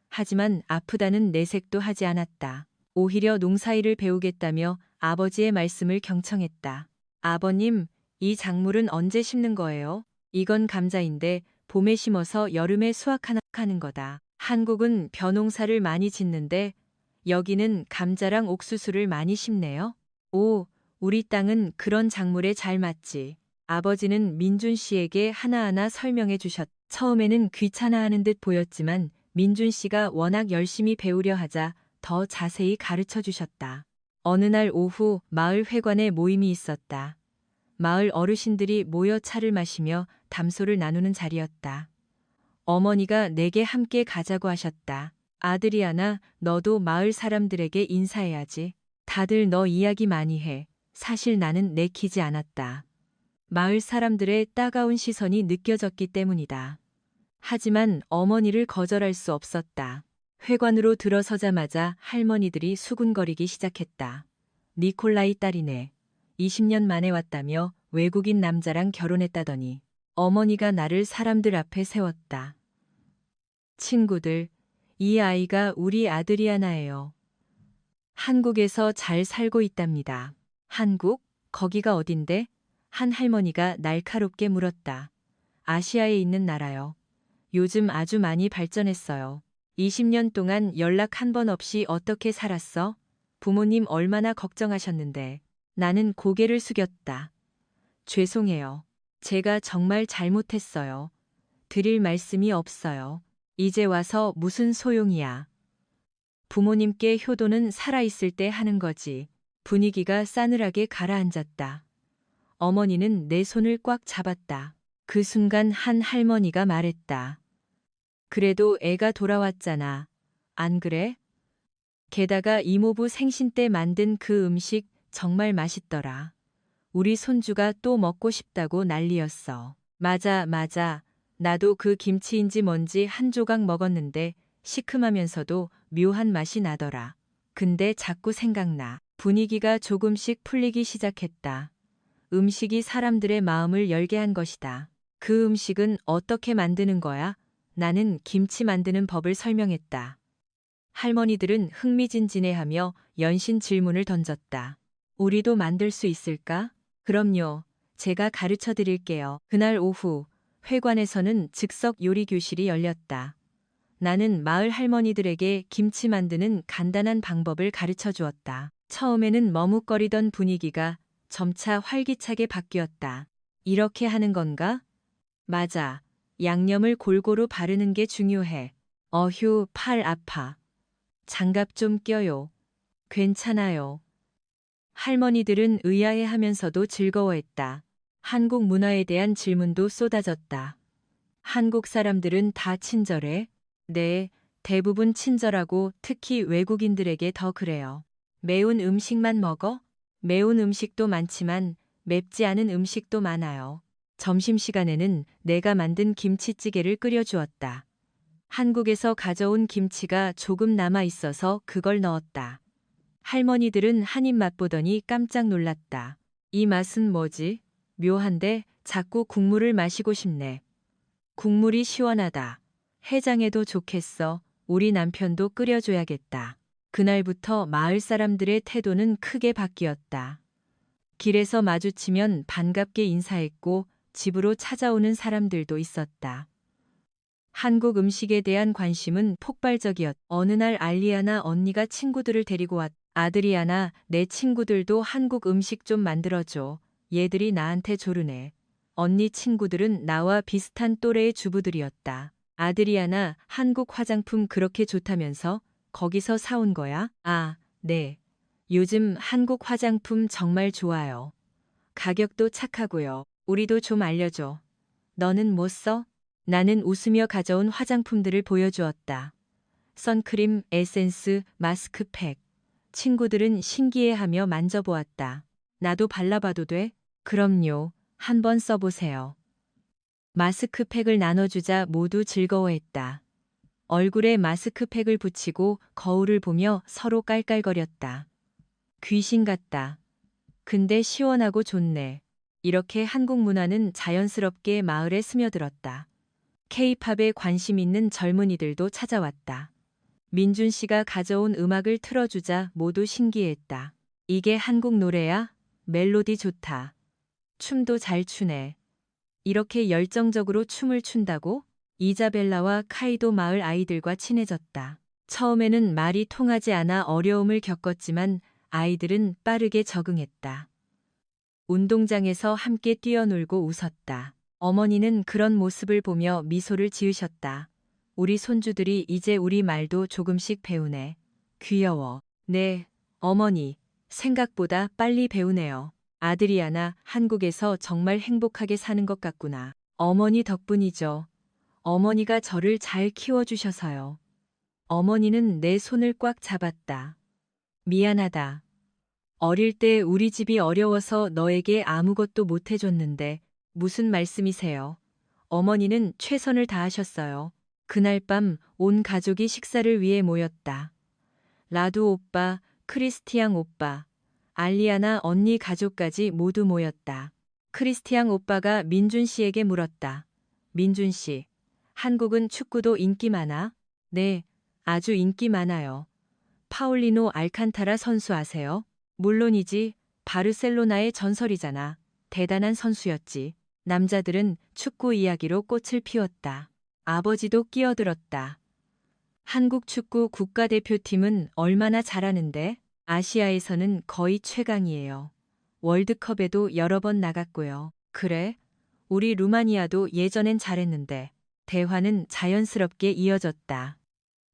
하지만 아프다는 내색도 하지 않았다. 오히려 농사일을 배우겠다며 아버지의 말씀을 경청했다. 아버님, 이 작물은 언제 심는 거예요? 이건 감자인데 봄에 심어서 여름에 수확하는 거다. 한국은 벼농사를 많이 짓는데 여기는 감자랑 옥수수를 많이 심네요. 오, 우리 땅은 그런 작물에 잘 맞지. 아버지는 민준 씨에게 하나하나 설명해 주셨다. 처음에는 귀찮아하는 듯 보였지만 민준 씨가 워낙 열심히 배우려 하자 더 자세히 가르쳐 주셨다. 어느 날 오후 마을 회관에 모임이 있었다. 마을 어르신들이 모여 차를 마시며 담소를 나누는 자리였다. 어머니가 내게 함께 가자고 하셨다. 아드리아나, 너도 마을 사람들에게 인사해야지. 다들 너 이야기 많이 해. 사실 나는 내키지 않았다. 마을 사람들의 따가운 시선이 느껴졌기 때문이다. 하지만 어머니를 거절할 수 없었다. 회관으로 들어서자마자 할머니들이 수군거리기 시작했다. 니콜라이 딸이네. 20년 만에 왔다며 외국인 남자랑 결혼했다더니 어머니가 나를 사람들 앞에 세웠다. 친구들, 이 아이가 우리 아드리아나예요. 한국에서 잘 살고 있답니다. 한국? 거기가 어딘데? 한 할머니가 날카롭게 물었다. 아시아에 있는 나라요. 요즘 아주 많이 발전했어요. 20년 동안 연락 한 번 없이 어떻게 살았어? 부모님 얼마나 걱정하셨는데. 나는 고개를 숙였다. 죄송해요. 제가 정말 잘못했어요. 드릴 말씀이 없어요. 이제 와서 무슨 소용이야. 부모님께 효도는 살아있을 때 하는 거지. 분위기가 싸늘하게 가라앉았다. 어머니는 내 손을 꽉 잡았다. 그 순간 한 할머니가 말했다. 그래도 애가 돌아왔잖아. 안 그래? 게다가 이모부 생신 때 만든 그 음식 정말 맛있더라. 우리 손주가 또 먹고 싶다고 난리였어. 맞아, 맞아. 나도 그 김치인지 뭔지 한 조각 먹었는데 시큼하면서도 묘한 맛이 나더라. 근데 자꾸 생각나. 분위기가 조금씩 풀리기 시작했다. 음식이 사람들의 마음을 열게 한 것이다. 그 음식은 어떻게 만드는 거야? 나는 김치 만드는 법을 설명했다. 할머니들은 흥미진진해하며 연신 질문을 던졌다. 우리도 만들 수 있을까? 그럼요. 제가 가르쳐 드릴게요. 그날 오후 회관에서는 즉석 요리 교실이 열렸다. 나는 마을 할머니들에게 김치 만드는 간단한 방법을 가르쳐 주었다. 처음에는 머뭇거리던 분위기가 점차 활기차게 바뀌었다. 이렇게 하는 건가? 맞아. 양념을 골고루 바르는 게 중요해. 어휴, 팔 아파. 장갑 좀 껴요. 괜찮아요. 할머니들은 의아해하면서도 즐거워했다. 한국 문화에 대한 질문도 쏟아졌다. 한국 사람들은 다 친절해? 네, 대부분 친절하고 특히 외국인들에게 더 그래요. 매운 음식만 먹어? 매운 음식도 많지만 맵지 않은 음식도 많아요. 점심시간에는 내가 만든 김치찌개를 끓여주었다. 한국에서 가져온 김치가 조금 남아 있어서 그걸 넣었다. 할머니들은 한 입 맛보더니 깜짝 놀랐다. 이 맛은 뭐지? 묘한데 자꾸 국물을 마시고 싶네. 국물이 시원하다. 해장에도 좋겠어. 우리 남편도 끓여줘야겠다. 그날부터 마을 사람들의 태도는 크게 바뀌었다. 길에서 마주치면 반갑게 인사했고 집으로 찾아오는 사람들도 있었다. 한국 음식에 대한 관심은 폭발적이었다. 어느 날 알리아나 언니가 친구들을 데리고 왔다. 아드리아나, 내 친구들도 한국 음식 좀 만들어줘. 얘들이 나한테 조르네. 언니 친구들은 나와 비슷한 또래의 주부들이었다. 아드리아나, 한국 화장품 그렇게 좋다면서? 거기서 사온 거야? 아, 네. 요즘 한국 화장품 정말 좋아요. 가격도 착하고요. 우리도 좀 알려줘. 너는 뭐 써? 나는 웃으며 가져온 화장품들을 보여주었다. 선크림, 에센스, 마스크팩. 친구들은 신기해하며 만져보았다. 나도 발라봐도 돼? 그럼요. 한번 써보세요. 마스크팩을 나눠주자 모두 즐거워했다. 얼굴에 마스크팩을 붙이고 거울을 보며 서로 깔깔거렸다. 귀신 같다. 근데 시원하고 좋네. 이렇게 한국 문화는 자연스럽게 마을에 스며들었다. K-팝에 관심 있는 젊은이들도 찾아왔다. 민준 씨가 가져온 음악을 틀어주자 모두 신기했다. 이게 한국 노래야? 멜로디 좋다. 춤도 잘 추네. 이렇게 열정적으로 춤을 춘다고? 이자벨라와 카이도 마을 아이들과 친해졌다. 처음에는 말이 통하지 않아 어려움을 겪었지만 아이들은 빠르게 적응했다. 운동장에서 함께 뛰어놀고 웃었다. 어머니는 그런 모습을 보며 미소를 지으셨다. 우리 손주들이 이제 우리 말도 조금씩 배우네. 귀여워. 네, 어머니. 생각보다 빨리 배우네요. 아드리아나, 한국에서 정말 행복하게 사는 것 같구나. 어머니 덕분이죠. 어머니가 저를 잘 키워주셔서요. 어머니는 내 손을 꽉 잡았다. 미안하다. 어릴 때 우리 집이 어려워서 너에게 아무것도 못 해줬는데 무슨 말씀이세요? 어머니는 최선을 다하셨어요. 그날 밤 온 가족이 식사를 위해 모였다. 라두 오빠, 크리스티앙 오빠, 알리아나 언니 가족까지 모두 모였다. 크리스티앙 오빠가 민준 씨에게 물었다. 민준 씨, 한국은 축구도 인기 많아? 네, 아주 인기 많아요. 파울리노 알칸타라 선수 아세요? 물론이지. 바르셀로나의 전설이잖아. 대단한 선수였지. 남자들은 축구 이야기로 꽃을 피웠다. 아버지도 끼어들었다. 한국 축구 국가대표팀은 얼마나 잘하는데? 아시아에서는 거의 최강이에요. 월드컵에도 여러 번 나갔고요. 그래? 우리 루마니아도 예전엔 잘했는데. 대화는 자연스럽게 이어졌다.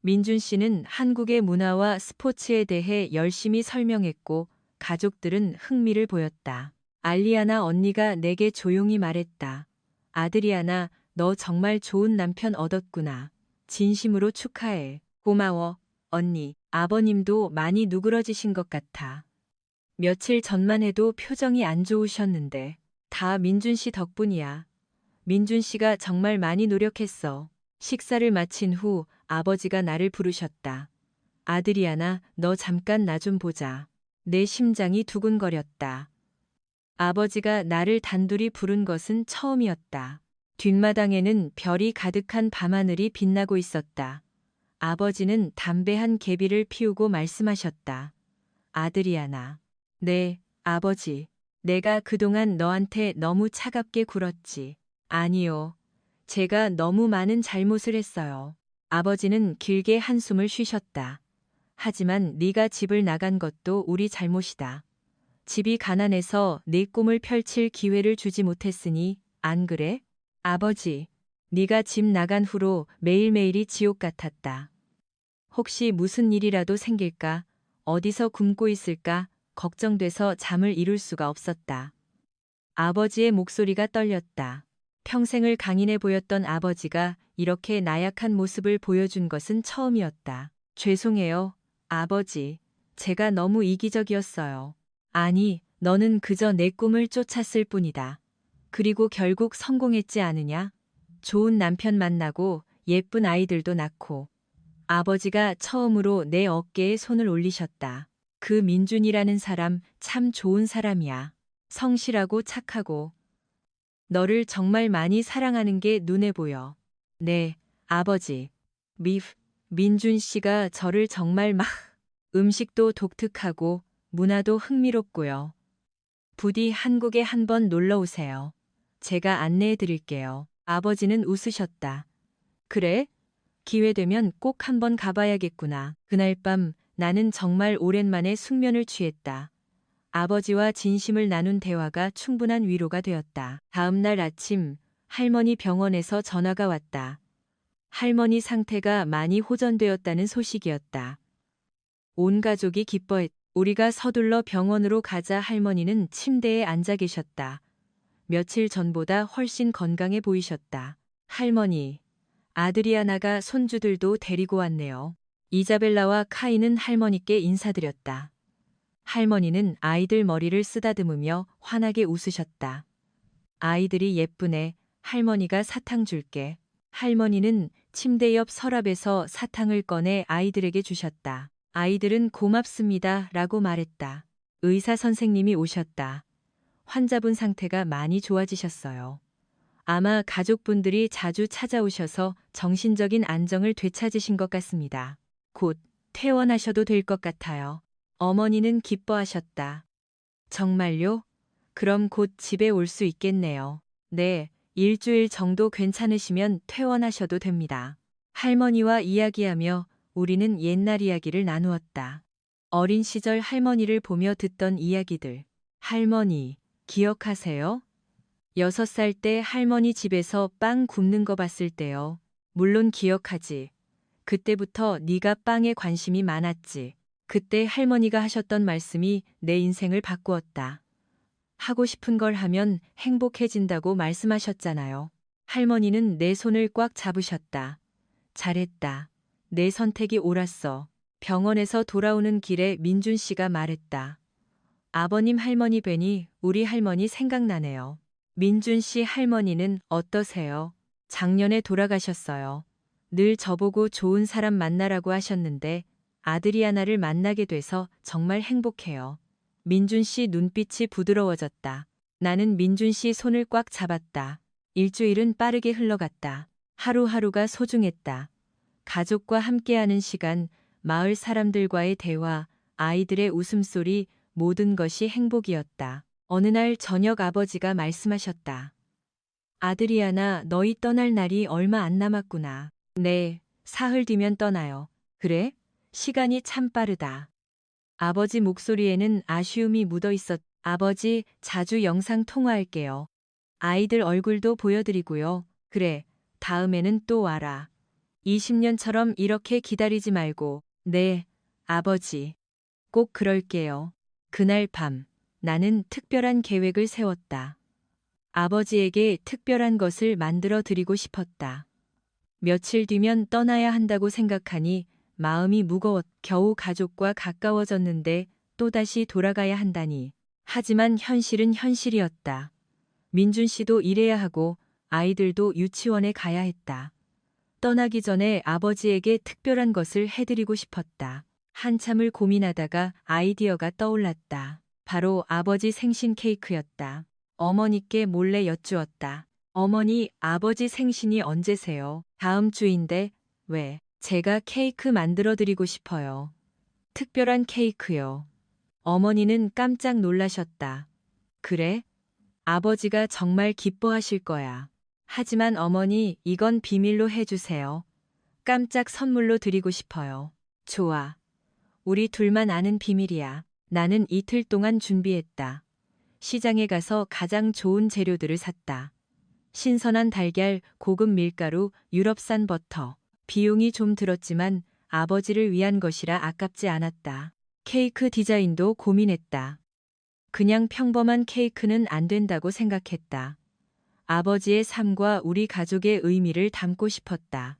민준 씨는 한국의 문화와 스포츠에 대해 열심히 설명했고 가족들은 흥미를 보였다. 알리아나 언니가 내게 조용히 말했다. 아드리아나, 너 정말 좋은 남편 얻었구나. 진심으로 축하해. 고마워, 언니. 아버님도 많이 누그러지신 것 같아. 며칠 전만 해도 표정이 안 좋으셨는데. 다 민준 씨 덕분이야. 민준 씨가 정말 많이 노력했어. 식사를 마친 후 아버지가 나를 부르셨다. 아드리아나, 너 잠깐 나 좀 보자. 내 심장이 두근거렸다. 아버지가 나를 단둘이 부른 것은 처음이었다. 뒷마당에는 별이 가득한 밤하늘이 빛나고 있었다. 아버지는 담배 한 개비를 피우고 말씀하셨다. 아드리아나. 네, 아버지. 내가 그동안 너한테 너무 차갑게 굴었지. 아니요. 제가 너무 많은 잘못을 했어요. 아버지는 길게 한숨을 쉬셨다. 하지만 네가 집을 나간 것도 우리 잘못이다. 집이 가난해서 네 꿈을 펼칠 기회를 주지 못했으니 안 그래? 아버지, 네가 집 나간 후로 매일매일이 지옥 같았다. 혹시 무슨 일이라도 생길까? 어디서 굶고 있을까? 걱정돼서 잠을 이룰 수가 없었다. 아버지의 목소리가 떨렸다. 평생을 강인해 보였던 아버지가 이렇게 나약한 모습을 보여준 것은 처음이었다. 죄송해요, 아버지. 제가 너무 이기적이었어요. 아니, 너는 그저 내 꿈을 쫓았을 뿐이다. 그리고 결국 성공했지 않으냐? 좋은 남편 만나고 예쁜 아이들도 낳고. 아버지가 처음으로 내 어깨에 손을 올리셨다. 그 민준이라는 사람 참 좋은 사람이야. 성실하고 착하고. 너를 정말 많이 사랑하는 게 눈에 보여. 네, 아버지. 민준 씨가 저를 정말 음식도 독특하고 문화도 흥미롭고요. 부디 한국에 한번 놀러 오세요. 제가 안내해 드릴게요. 아버지는 웃으셨다. 그래? 기회되면 꼭 한번 가봐야겠구나. 그날 밤 나는 정말 오랜만에 숙면을 취했다. 아버지와 진심을 나눈 대화가 충분한 위로가 되었다. 다음 날 아침 할머니 병원에서 전화가 왔다. 할머니 상태가 많이 호전되었다는 소식이었다. 온 가족이 기뻐했다. 우리가 서둘러 병원으로 가자 할머니는 침대에 앉아 계셨다. 며칠 전보다 훨씬 건강해 보이셨다. 할머니, 아드리아나가 손주들도 데리고 왔네요. 이자벨라와 카이는 할머니께 인사드렸다. 할머니는 아이들 머리를 쓰다듬으며 환하게 웃으셨다. 아이들이 예쁘네. 할머니가 사탕 줄게. 할머니는 침대 옆 서랍에서 사탕을 꺼내 아이들에게 주셨다. 아이들은 고맙습니다 라고 말했다. 의사 선생님이 오셨다. 환자분 상태가 많이 좋아지셨어요. 아마 가족분들이 자주 찾아오셔서 정신적인 안정을 되찾으신 것 같습니다. 곧 퇴원하셔도 될 것 같아요. 어머니는 기뻐하셨다. 정말요? 그럼 곧 집에 올 수 있겠네요. 네, 일주일 정도 괜찮으시면 퇴원하셔도 됩니다. 할머니와 이야기하며 우리는 옛날 이야기를 나누었다. 어린 시절 할머니를 보며 듣던 이야기들. 할머니, 기억하세요? 6살 때 할머니 집에서 빵 굽는 거 봤을 때요. 물론 기억하지. 그때부터 네가 빵에 관심이 많았지. 그때 할머니가 하셨던 말씀이 내 인생을 바꾸었다. 하고 싶은 걸 하면 행복해진다고 말씀하셨잖아요. 할머니는 내 손을 꽉 잡으셨다. 잘했다. 내 선택이 옳았어. 병원에서 돌아오는 길에 민준 씨가 말했다. 아버님 할머니 뵈니 우리 할머니 생각나네요. 민준 씨 할머니는 어떠세요? 작년에 돌아가셨어요. 늘 저보고 좋은 사람 만나라고 하셨는데 아드리아나를 만나게 돼서 정말 행복해요. 민준 씨 눈빛이 부드러워졌다. 나는 민준 씨 손을 꽉 잡았다. 일주일은 빠르게 흘러갔다. 하루하루가 소중했다. 가족과 함께하는 시간, 마을 사람들과의 대화, 아이들의 웃음소리, 모든 것이 행복이었다. 어느 날 저녁 아버지가 말씀하셨다. 아드리아나, 너희 떠날 날이 얼마 안 남았구나. 네, 사흘 뒤면 떠나요. 그래? 시간이 참 빠르다. 아버지 목소리에는 아쉬움이 묻어 있었. 아버지, 자주 영상 통화할게요. 아이들 얼굴도 보여드리고요. 그래, 다음에는 또 와라. 20년처럼 이렇게 기다리지 말고. 네, 아버지. 꼭 그럴게요. 그날 밤, 나는 특별한 계획을 세웠다. 아버지에게 특별한 것을 만들어 드리고 싶었다. 며칠 뒤면 떠나야 한다고 생각하니 마음이 무거웠. 겨우 가족과 가까워졌는데 또다시 돌아가야 한다니. 하지만 현실은 현실이었다. 민준 씨도 일해야 하고 아이들도 유치원에 가야 했다. 떠나기 전에 아버지에게 특별한 것을 해드리고 싶었다. 한참을 고민하다가 아이디어가 떠올랐다. 바로 아버지 생신 케이크였다. 어머니께 몰래 여쭈었다. 어머니, 아버지 생신이 언제세요? 다음 주인데. 왜? 제가 케이크 만들어 드리고 싶어요. 특별한 케이크요. 어머니는 깜짝 놀라셨다. 그래? 아버지가 정말 기뻐하실 거야. 하지만 어머니, 이건 비밀로 해주세요. 깜짝 선물로 드리고 싶어요. 좋아. 우리 둘만 아는 비밀이야. 나는 이틀 동안 준비했다. 시장에 가서 가장 좋은 재료들을 샀다. 신선한 달걀, 고급 밀가루, 유럽산 버터. 비용이 좀 들었지만 아버지를 위한 것이라 아깝지 않았다. 케이크 디자인도 고민했다. 그냥 평범한 케이크는 안 된다고 생각했다. 아버지의 삶과 우리 가족의 의미를 담고 싶었다.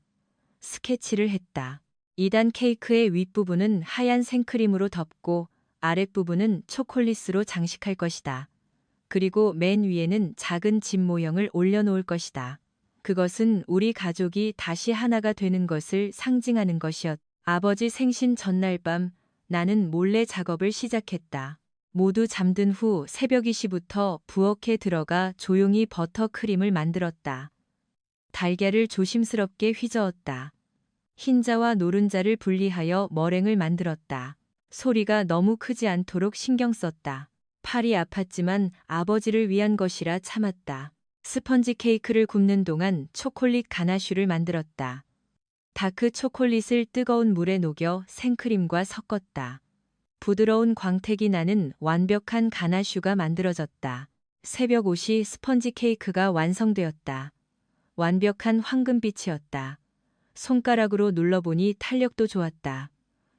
스케치를 했다. 2단 케이크의 윗부분은 하얀 생크림으로 덮고 아랫부분은 초콜릿으로 장식할 것이다. 그리고 맨 위에는 작은 집 모형을 올려놓을 것이다. 그것은 우리 가족이 다시 하나가 되는 것을 상징하는 것이었다. 아버지 생신 전날 밤 나는 몰래 작업을 시작했다. 모두 잠든 후 새벽 2시부터 부엌에 들어가 조용히 버터 크림을 만들었다. 달걀을 조심스럽게 휘저었다. 흰자와 노른자를 분리하여 머랭을 만들었다. 소리가 너무 크지 않도록 신경 썼다. 팔이 아팠지만 아버지를 위한 것이라 참았다. 스펀지 케이크를 굽는 동안 초콜릿 가나슈를 만들었다. 다크 초콜릿을 뜨거운 물에 녹여 생크림과 섞었다. 부드러운 광택이 나는 완벽한 가나슈가 만들어졌다. 새벽 5시 스펀지 케이크가 완성되었다. 완벽한 황금빛이었다. 손가락으로 눌러보니 탄력도 좋았다.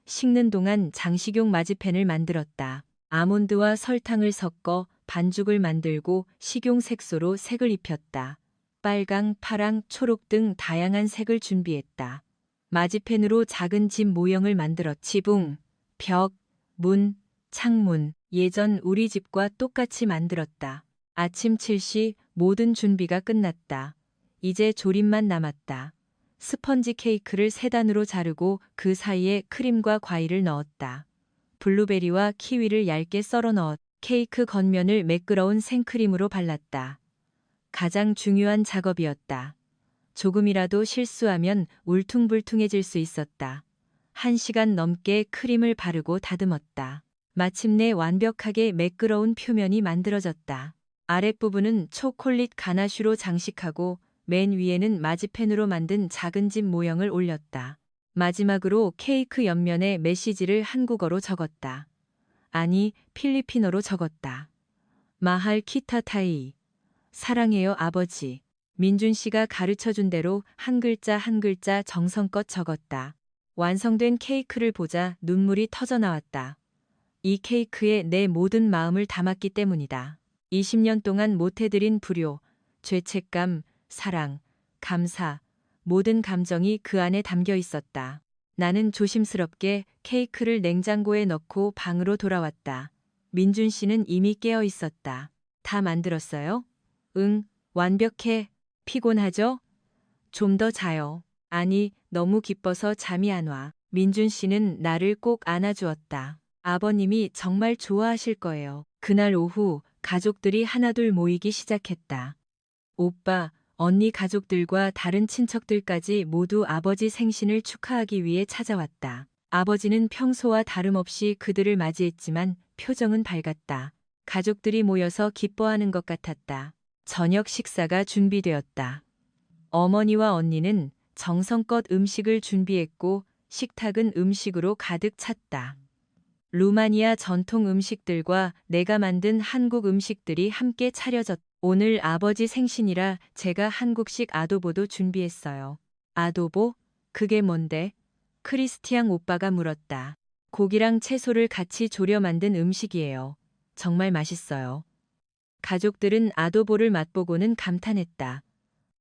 식는 동안 장식용 마지펜을 만들었다. 아몬드와 설탕을 섞어 반죽을 만들고 식용 색소로 색을 입혔다. 빨강, 파랑, 초록 등 다양한 색을 준비했다. 마지펜으로 작은 집 모형을 만들어 지붕, 벽, 문, 창문, 예전 우리 집과 똑같이 만들었다. 아침 7시 모든 준비가 끝났다. 이제 조립만 남았다. 스펀지 케이크를 세 단으로 자르고 그 사이에 크림과 과일을 넣었다. 블루베리와 키위를 얇게 썰어 넣었. 케이크 겉면을 매끄러운 생크림으로 발랐다. 가장 중요한 작업이었다. 조금이라도 실수하면 울퉁불퉁해질 수 있었다. 1시간 넘게 크림을 바르고 다듬었다. 마침내 완벽하게 매끄러운 표면이 만들어졌다. 아랫부분은 초콜릿 가나슈로 장식하고 맨 위에는 마지펜으로 만든 작은 집 모형을 올렸다. 마지막으로 케이크 옆면에 메시지를 한국어로 적었다. 아니, 필리핀어로 적었다. 마할 키타타이. 사랑해요, 아버지. 민준 씨가 가르쳐준 대로 한 글자 한 글자 정성껏 적었다. 완성된 케이크를 보자 눈물이 터져 나왔다. 이 케이크에 내 모든 마음을 담았기 때문이다. 20년 동안 못해드린 불효, 죄책감, 사랑, 감사, 모든 감정이 그 안에 담겨 있었다. 나는 조심스럽게 케이크를 냉장고에 넣고 방으로 돌아왔다. 민준 씨는 이미 깨어 있었다. 다 만들었어요? 응, 완벽해. 피곤하죠? 좀 더 자요. 아니, 너무 기뻐서 잠이 안 와. 민준 씨는 나를 꼭 안아주었다. 아버님이 정말 좋아하실 거예요. 그날 오후 가족들이 하나둘 모이기 시작했다. 오빠, 언니 가족들과 다른 친척들까지 모두 아버지 생신을 축하하기 위해 찾아왔다. 아버지는 평소와 다름없이 그들을 맞이했지만 표정은 밝았다. 가족들이 모여서 기뻐하는 것 같았다. 저녁 식사가 준비되었다. 어머니와 언니는 정성껏 음식을 준비했고 식탁은 음식으로 가득 찼다. 루마니아 전통 음식들과 내가 만든 한국 음식들이 함께 차려졌다. 오늘 아버지 생신이라 제가 한국식 아도보도 준비했어요. 아도보? 그게 뭔데? 크리스티앙 오빠가 물었다. 고기랑 채소를 같이 졸여 만든 음식이에요. 정말 맛있어요. 가족들은 아도보를 맛보고는 감탄했다.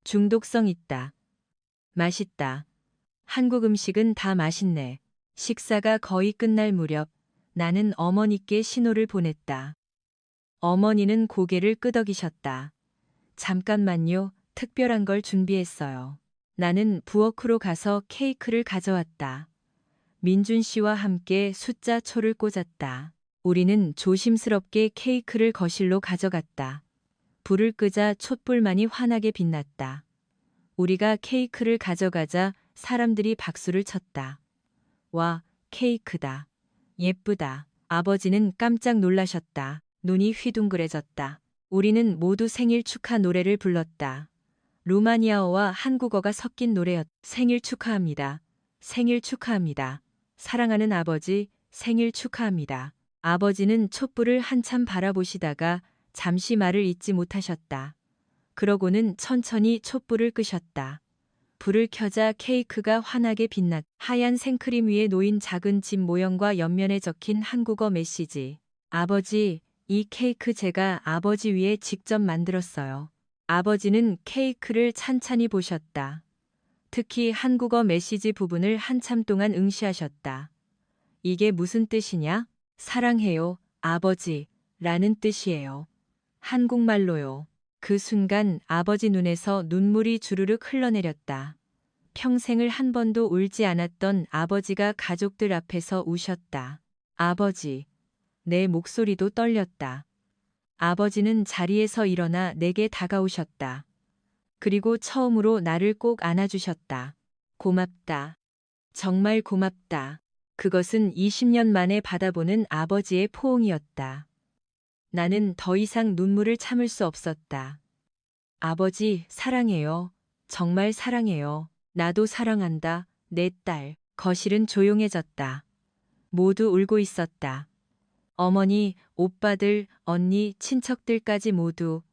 중독성 있다. 맛있다. 한국 음식은 다 맛있네. 식사가 거의 끝날 무렵 나는 어머니께 신호를 보냈다. 어머니는 고개를 끄덕이셨다. 잠깐만요, 특별한 걸 준비했어요. 나는 부엌으로 가서 케이크를 가져왔다. 민준 씨와 함께 숫자 초를 꽂았다. 우리는 조심스럽게 케이크를 거실로 가져갔다. 불을 끄자 촛불만이 환하게 빛났다. 우리가 케이크를 가져가자 사람들이 박수를 쳤다. 와, 케이크다. 예쁘다. 아버지는 깜짝 놀라셨다. 눈이 휘둥그레졌다. 우리는 모두 생일 축하 노래를 불렀다. 루마니아어와 한국어가 섞인 노래였다. 생일 축하합니다. 생일 축하합니다. 사랑하는 아버지, 생일 축하합니다. 아버지는 촛불을 한참 바라보시다가 잠시 말을 잇지 못하셨다. 그러고는 천천히 촛불을 끄셨다. 불을 켜자 케이크가 환하게 빛났. 하얀 생크림 위에 놓인 작은 집 모형과 옆면에 적힌 한국어 메시지. 아버지, 이 케이크 제가 아버지 위해 직접 만들었어요. 아버지는 케이크를 찬찬히 보셨다. 특히 한국어 메시지 부분을 한참 동안 응시하셨다. 이게 무슨 뜻이냐? 사랑해요, 아버지, 라는 뜻이에요. 한국말로요. 그 순간 아버지 눈에서 눈물이 주르륵 흘러내렸다. 평생을 한 번도 울지 않았던 아버지가 가족들 앞에서 우셨다. 아버지. 내 목소리도 떨렸다. 아버지는 자리에서 일어나 내게 다가오셨다. 그리고 처음으로 나를 꼭 안아주셨다. 고맙다. 정말 고맙다. 그것은 20년 만에 받아보는 아버지의 포옹이었다. 나는 더 이상 눈물을 참을 수 없었다. 아버지, 사랑해요. 정말 사랑해요. 나도 사랑한다. 내 딸. 거실은 조용해졌다. 모두 울고 있었다. 어머니, 오빠들, 언니, 친척들까지 모두.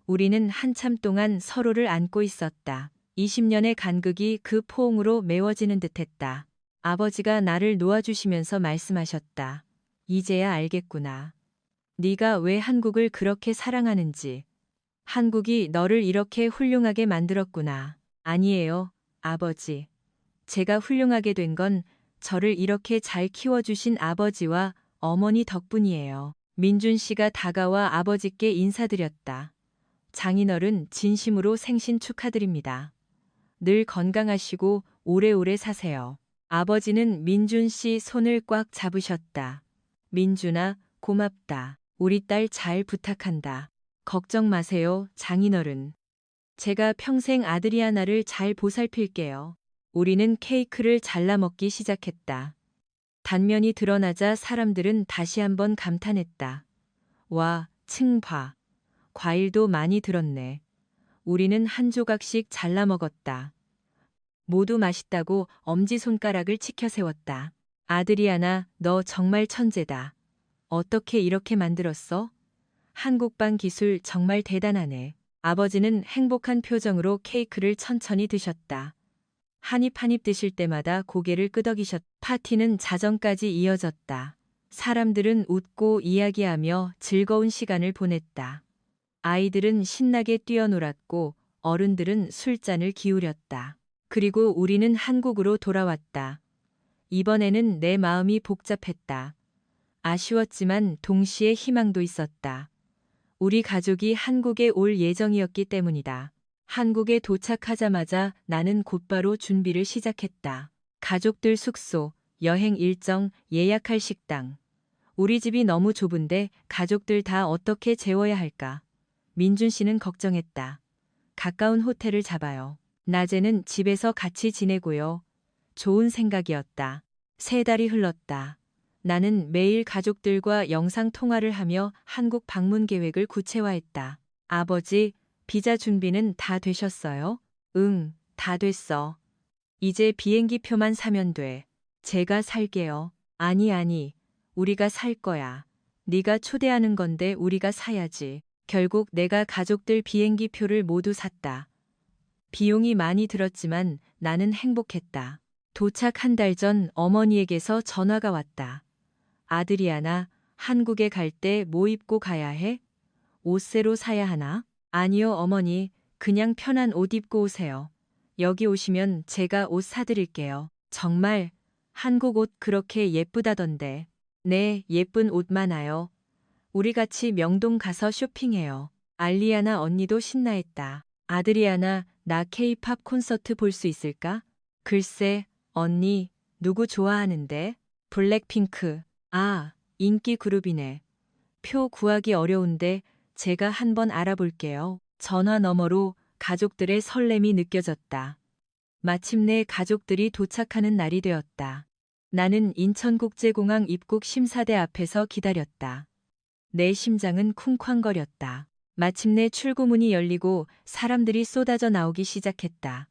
우리는 한참 동안 서로를 안고 있었다. 20년의 간극이 그 포옹으로 메워지는 듯했다. 아버지가 나를 놓아주시면서 말씀하셨다. 이제야 알겠구나. 네가 왜 한국을 그렇게 사랑하는지. 한국이 너를 이렇게 훌륭하게 만들었구나. 아니에요, 아버지. 제가 훌륭하게 된 건 저를 이렇게 잘 키워주신 아버지와 어머니 덕분이에요. 민준 씨가 다가와 아버지께 인사드렸다. 장인어른 진심으로 생신 축하드립니다. 늘 건강하시고 오래오래 사세요. 아버지는 민준 씨 손을 꽉 잡으셨다. 민준아, 고맙다. 우리 딸 잘 부탁한다. 걱정 마세요, 장인어른. 제가 평생 아드리아나를 잘 보살필게요. 우리는 케이크를 잘라 먹기 시작했다. 단면이 드러나자 사람들은 다시 한번 감탄했다. 와, 층 봐. 과일도 많이 들었네. 우리는 한 조각씩 잘라 먹었다. 모두 맛있다고 엄지손가락을 치켜 세웠다. 아드리아나, 너 정말 천재다. 어떻게 이렇게 만들었어? 한국빵 기술 정말 대단하네. 아버지는 행복한 표정으로 케이크를 천천히 드셨다. 한 입 한 입 드실 때마다 고개를 끄덕이셨. 파티는 자정까지 이어졌다. 사람들은 웃고 이야기하며 즐거운 시간을 보냈다. 아이들은 신나게 뛰어놀았고 어른들은 술잔을 기울였다. 그리고 우리는 한국으로 돌아왔다. 이번에는 내 마음이 복잡했다. 아쉬웠지만 동시에 희망도 있었다. 우리 가족이 한국에 올 예정이었기 때문이다. 한국에 도착하자마자 나는 곧바로 준비를 시작했다. 가족들 숙소, 여행 일정, 예약할 식당. 우리 집이 너무 좁은데 가족들 다 어떻게 재워야 할까? 민준 씨는 걱정했다. 가까운 호텔을 잡아요. 낮에는 집에서 같이 지내고요. 좋은 생각이었다. 3달이 흘렀다. 나는 매일 가족들과 영상 통화를 하며 한국 방문 계획을 구체화했다. 아버지, 비자 준비는 다 되셨어요? 응, 다 됐어. 이제 비행기 표만 사면 돼. 제가 살게요. 아니, 우리가 살 거야. 네가 초대하는 건데 우리가 사야지. 결국 내가 가족들 비행기 표를 모두 샀다. 비용이 많이 들었지만 나는 행복했다. 도착 1달 전 어머니에게서 전화가 왔다. 아드리아나, 한국에 갈 때 뭐 입고 가야 해? 옷 새로 사야 하나? 아니요, 어머니. 그냥 편한 옷 입고 오세요. 여기 오시면 제가 옷 사드릴게요. 정말 한국 옷 그렇게 예쁘다던데. 네, 예쁜 옷 많아요. 우리 같이 명동 가서 쇼핑해요. 알리아나 언니도 신나했다. 아드리아나, 나 케이팝 콘서트 볼 수 있을까? 글쎄, 언니, 누구 좋아하는데? 블랙핑크. 아, 인기 그룹이네. 표 구하기 어려운데 제가 한번 알아볼게요. 전화 너머로 가족들의 설렘이 느껴졌다. 마침내 가족들이 도착하는 날이 되었다. 나는 인천국제공항 입국 심사대 앞에서 기다렸다. 내 심장은 쿵쾅거렸다. 마침내 출구문이 열리고 사람들이 쏟아져 나오기 시작했다.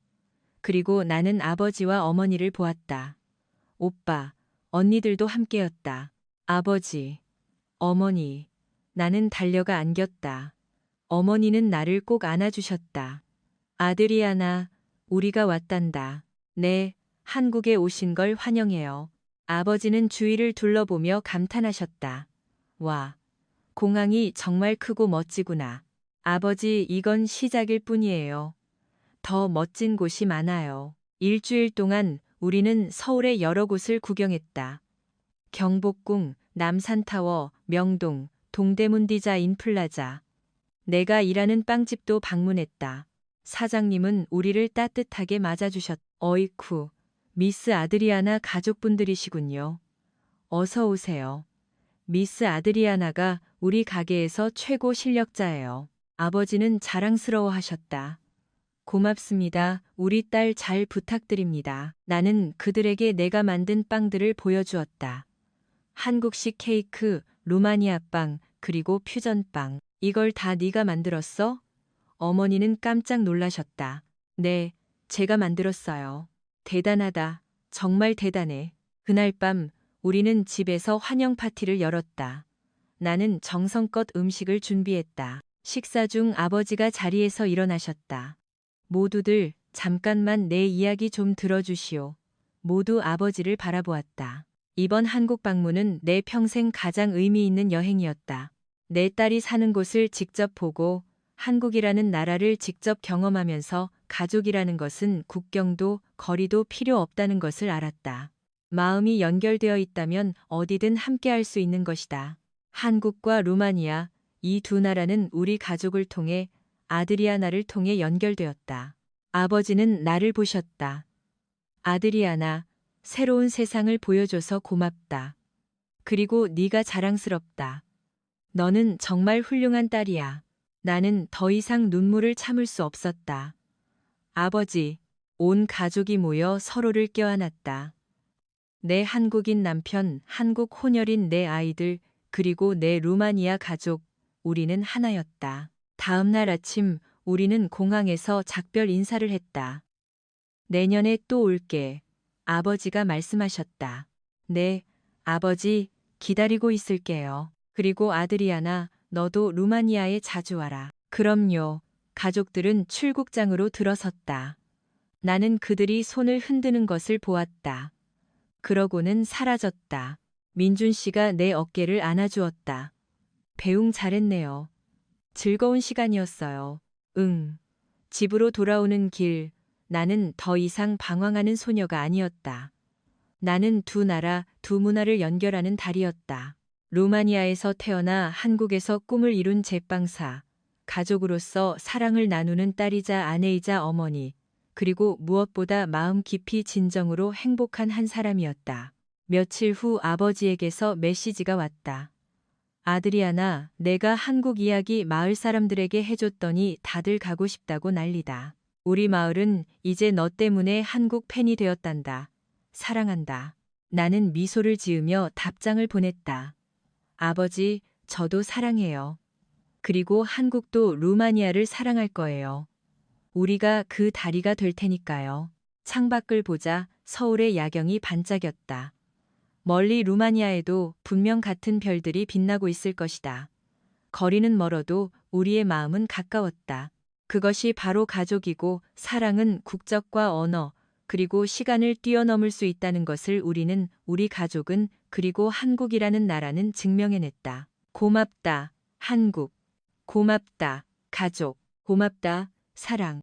그리고 나는 아버지와 어머니를 보았다. 오빠, 언니들도 함께였다. 아버지, 어머니, 나는 달려가 안겼다. 어머니는 나를 꼭 안아주셨다. 아드리아나, 우리가 왔단다. 네, 한국에 오신 걸 환영해요. 아버지는 주위를 둘러보며 감탄하셨다. 와, 공항이 정말 크고 멋지구나. 아버지, 이건 시작일 뿐이에요. 더 멋진 곳이 많아요. 일주일 동안 우리는 서울의 여러 곳을 구경했다. 경복궁, 남산타워, 명동, 동대문 디자인 플라자. 내가 일하는 빵집도 방문했다. 사장님은 우리를 따뜻하게 맞아주셨. 어이쿠, 미스 아드리아나 가족분들이시군요. 어서 오세요. 미스 아드리아나가 우리 가게에서 최고 실력자예요. 아버지는 자랑스러워 하셨다. 고맙습니다. 우리 딸 잘 부탁드립니다. 나는 그들에게 내가 만든 빵들을 보여주었다. 한국식 케이크, 루마니아 빵, 그리고 퓨전빵. 이걸 다 네가 만들었어? 어머니는 깜짝 놀라셨다. 네, 제가 만들었어요. 대단하다. 정말 대단해. 그날 밤 우리는 집에서 환영 파티를 열었다. 나는 정성껏 음식을 준비했다. 식사 중 아버지가 자리에서 일어나셨다. 모두들 잠깐만 내 이야기 좀 들어주시오. 모두 아버지를 바라보았다. 이번 한국 방문은 내 평생 가장 의미 있는 여행이었다. 내 딸이 사는 곳을 직접 보고 한국이라는 나라를 직접 경험하면서 가족이라는 것은 국경도 거리도 필요 없다는 것을 알았다. 마음이 연결되어 있다면 어디든 함께할 수 있는 것이다. 한국과 루마니아, 이 두 나라는 우리 가족을 통해 아드리아나를 통해 연결되었다. 아버지는 나를 보셨다. 아드리아나, 새로운 세상을 보여줘서 고맙다. 그리고 네가 자랑스럽다. 너는 정말 훌륭한 딸이야. 나는 더 이상 눈물을 참을 수 없었다. 아버지, 온 가족이 모여 서로를 껴안았다. 내 한국인 남편, 한국 혼혈인 내 아이들, 그리고 내 루마니아 가족, 우리는 하나였다. 다음 날 아침 우리는 공항에서 작별 인사를 했다. 내년에 또 올게. 아버지가 말씀하셨다. 네, 아버지, 기다리고 있을게요. 그리고 아드리아나, 너도 루마니아에 자주 와라. 그럼요. 가족들은 출국장으로 들어섰다. 나는 그들이 손을 흔드는 것을 보았다. 그러고는 사라졌다. 민준 씨가 내 어깨를 안아주었다. 배웅 잘했네요. 즐거운 시간이었어요. 응. 집으로 돌아오는 길, 나는 더 이상 방황하는 소녀가 아니었다. 나는 두 나라, 두 문화를 연결하는 달이었다. 루마니아에서 태어나 한국에서 꿈을 이룬 제빵사, 가족으로서 사랑을 나누는 딸이자 아내이자 어머니, 그리고 무엇보다 마음 깊이 진정으로 행복한 한 사람이었다. 며칠 후 아버지에게서 메시지가 왔다. 아드리아나, 내가 한국 이야기 마을 사람들에게 해줬더니 다들 가고 싶다고 난리다. 우리 마을은 이제 너 때문에 한국 팬이 되었단다. 사랑한다. 나는 미소를 지으며 답장을 보냈다. 아버지, 저도 사랑해요. 그리고 한국도 루마니아를 사랑할 거예요. 우리가 그 다리가 될 테니까요. 창밖을 보자 서울의 야경이 반짝였다. 멀리 루마니아에도 분명 같은 별들이 빛나고 있을 것이다. 거리는 멀어도 우리의 마음은 가까웠다. 그것이 바로 가족이고 사랑은 국적과 언어, 그리고 시간을 뛰어넘을 수 있다는 것을 우리 가족은 그리고 한국이라는 나라는 증명해냈다. 고맙다, 한국. 고맙다, 가족. 고맙다, 사랑.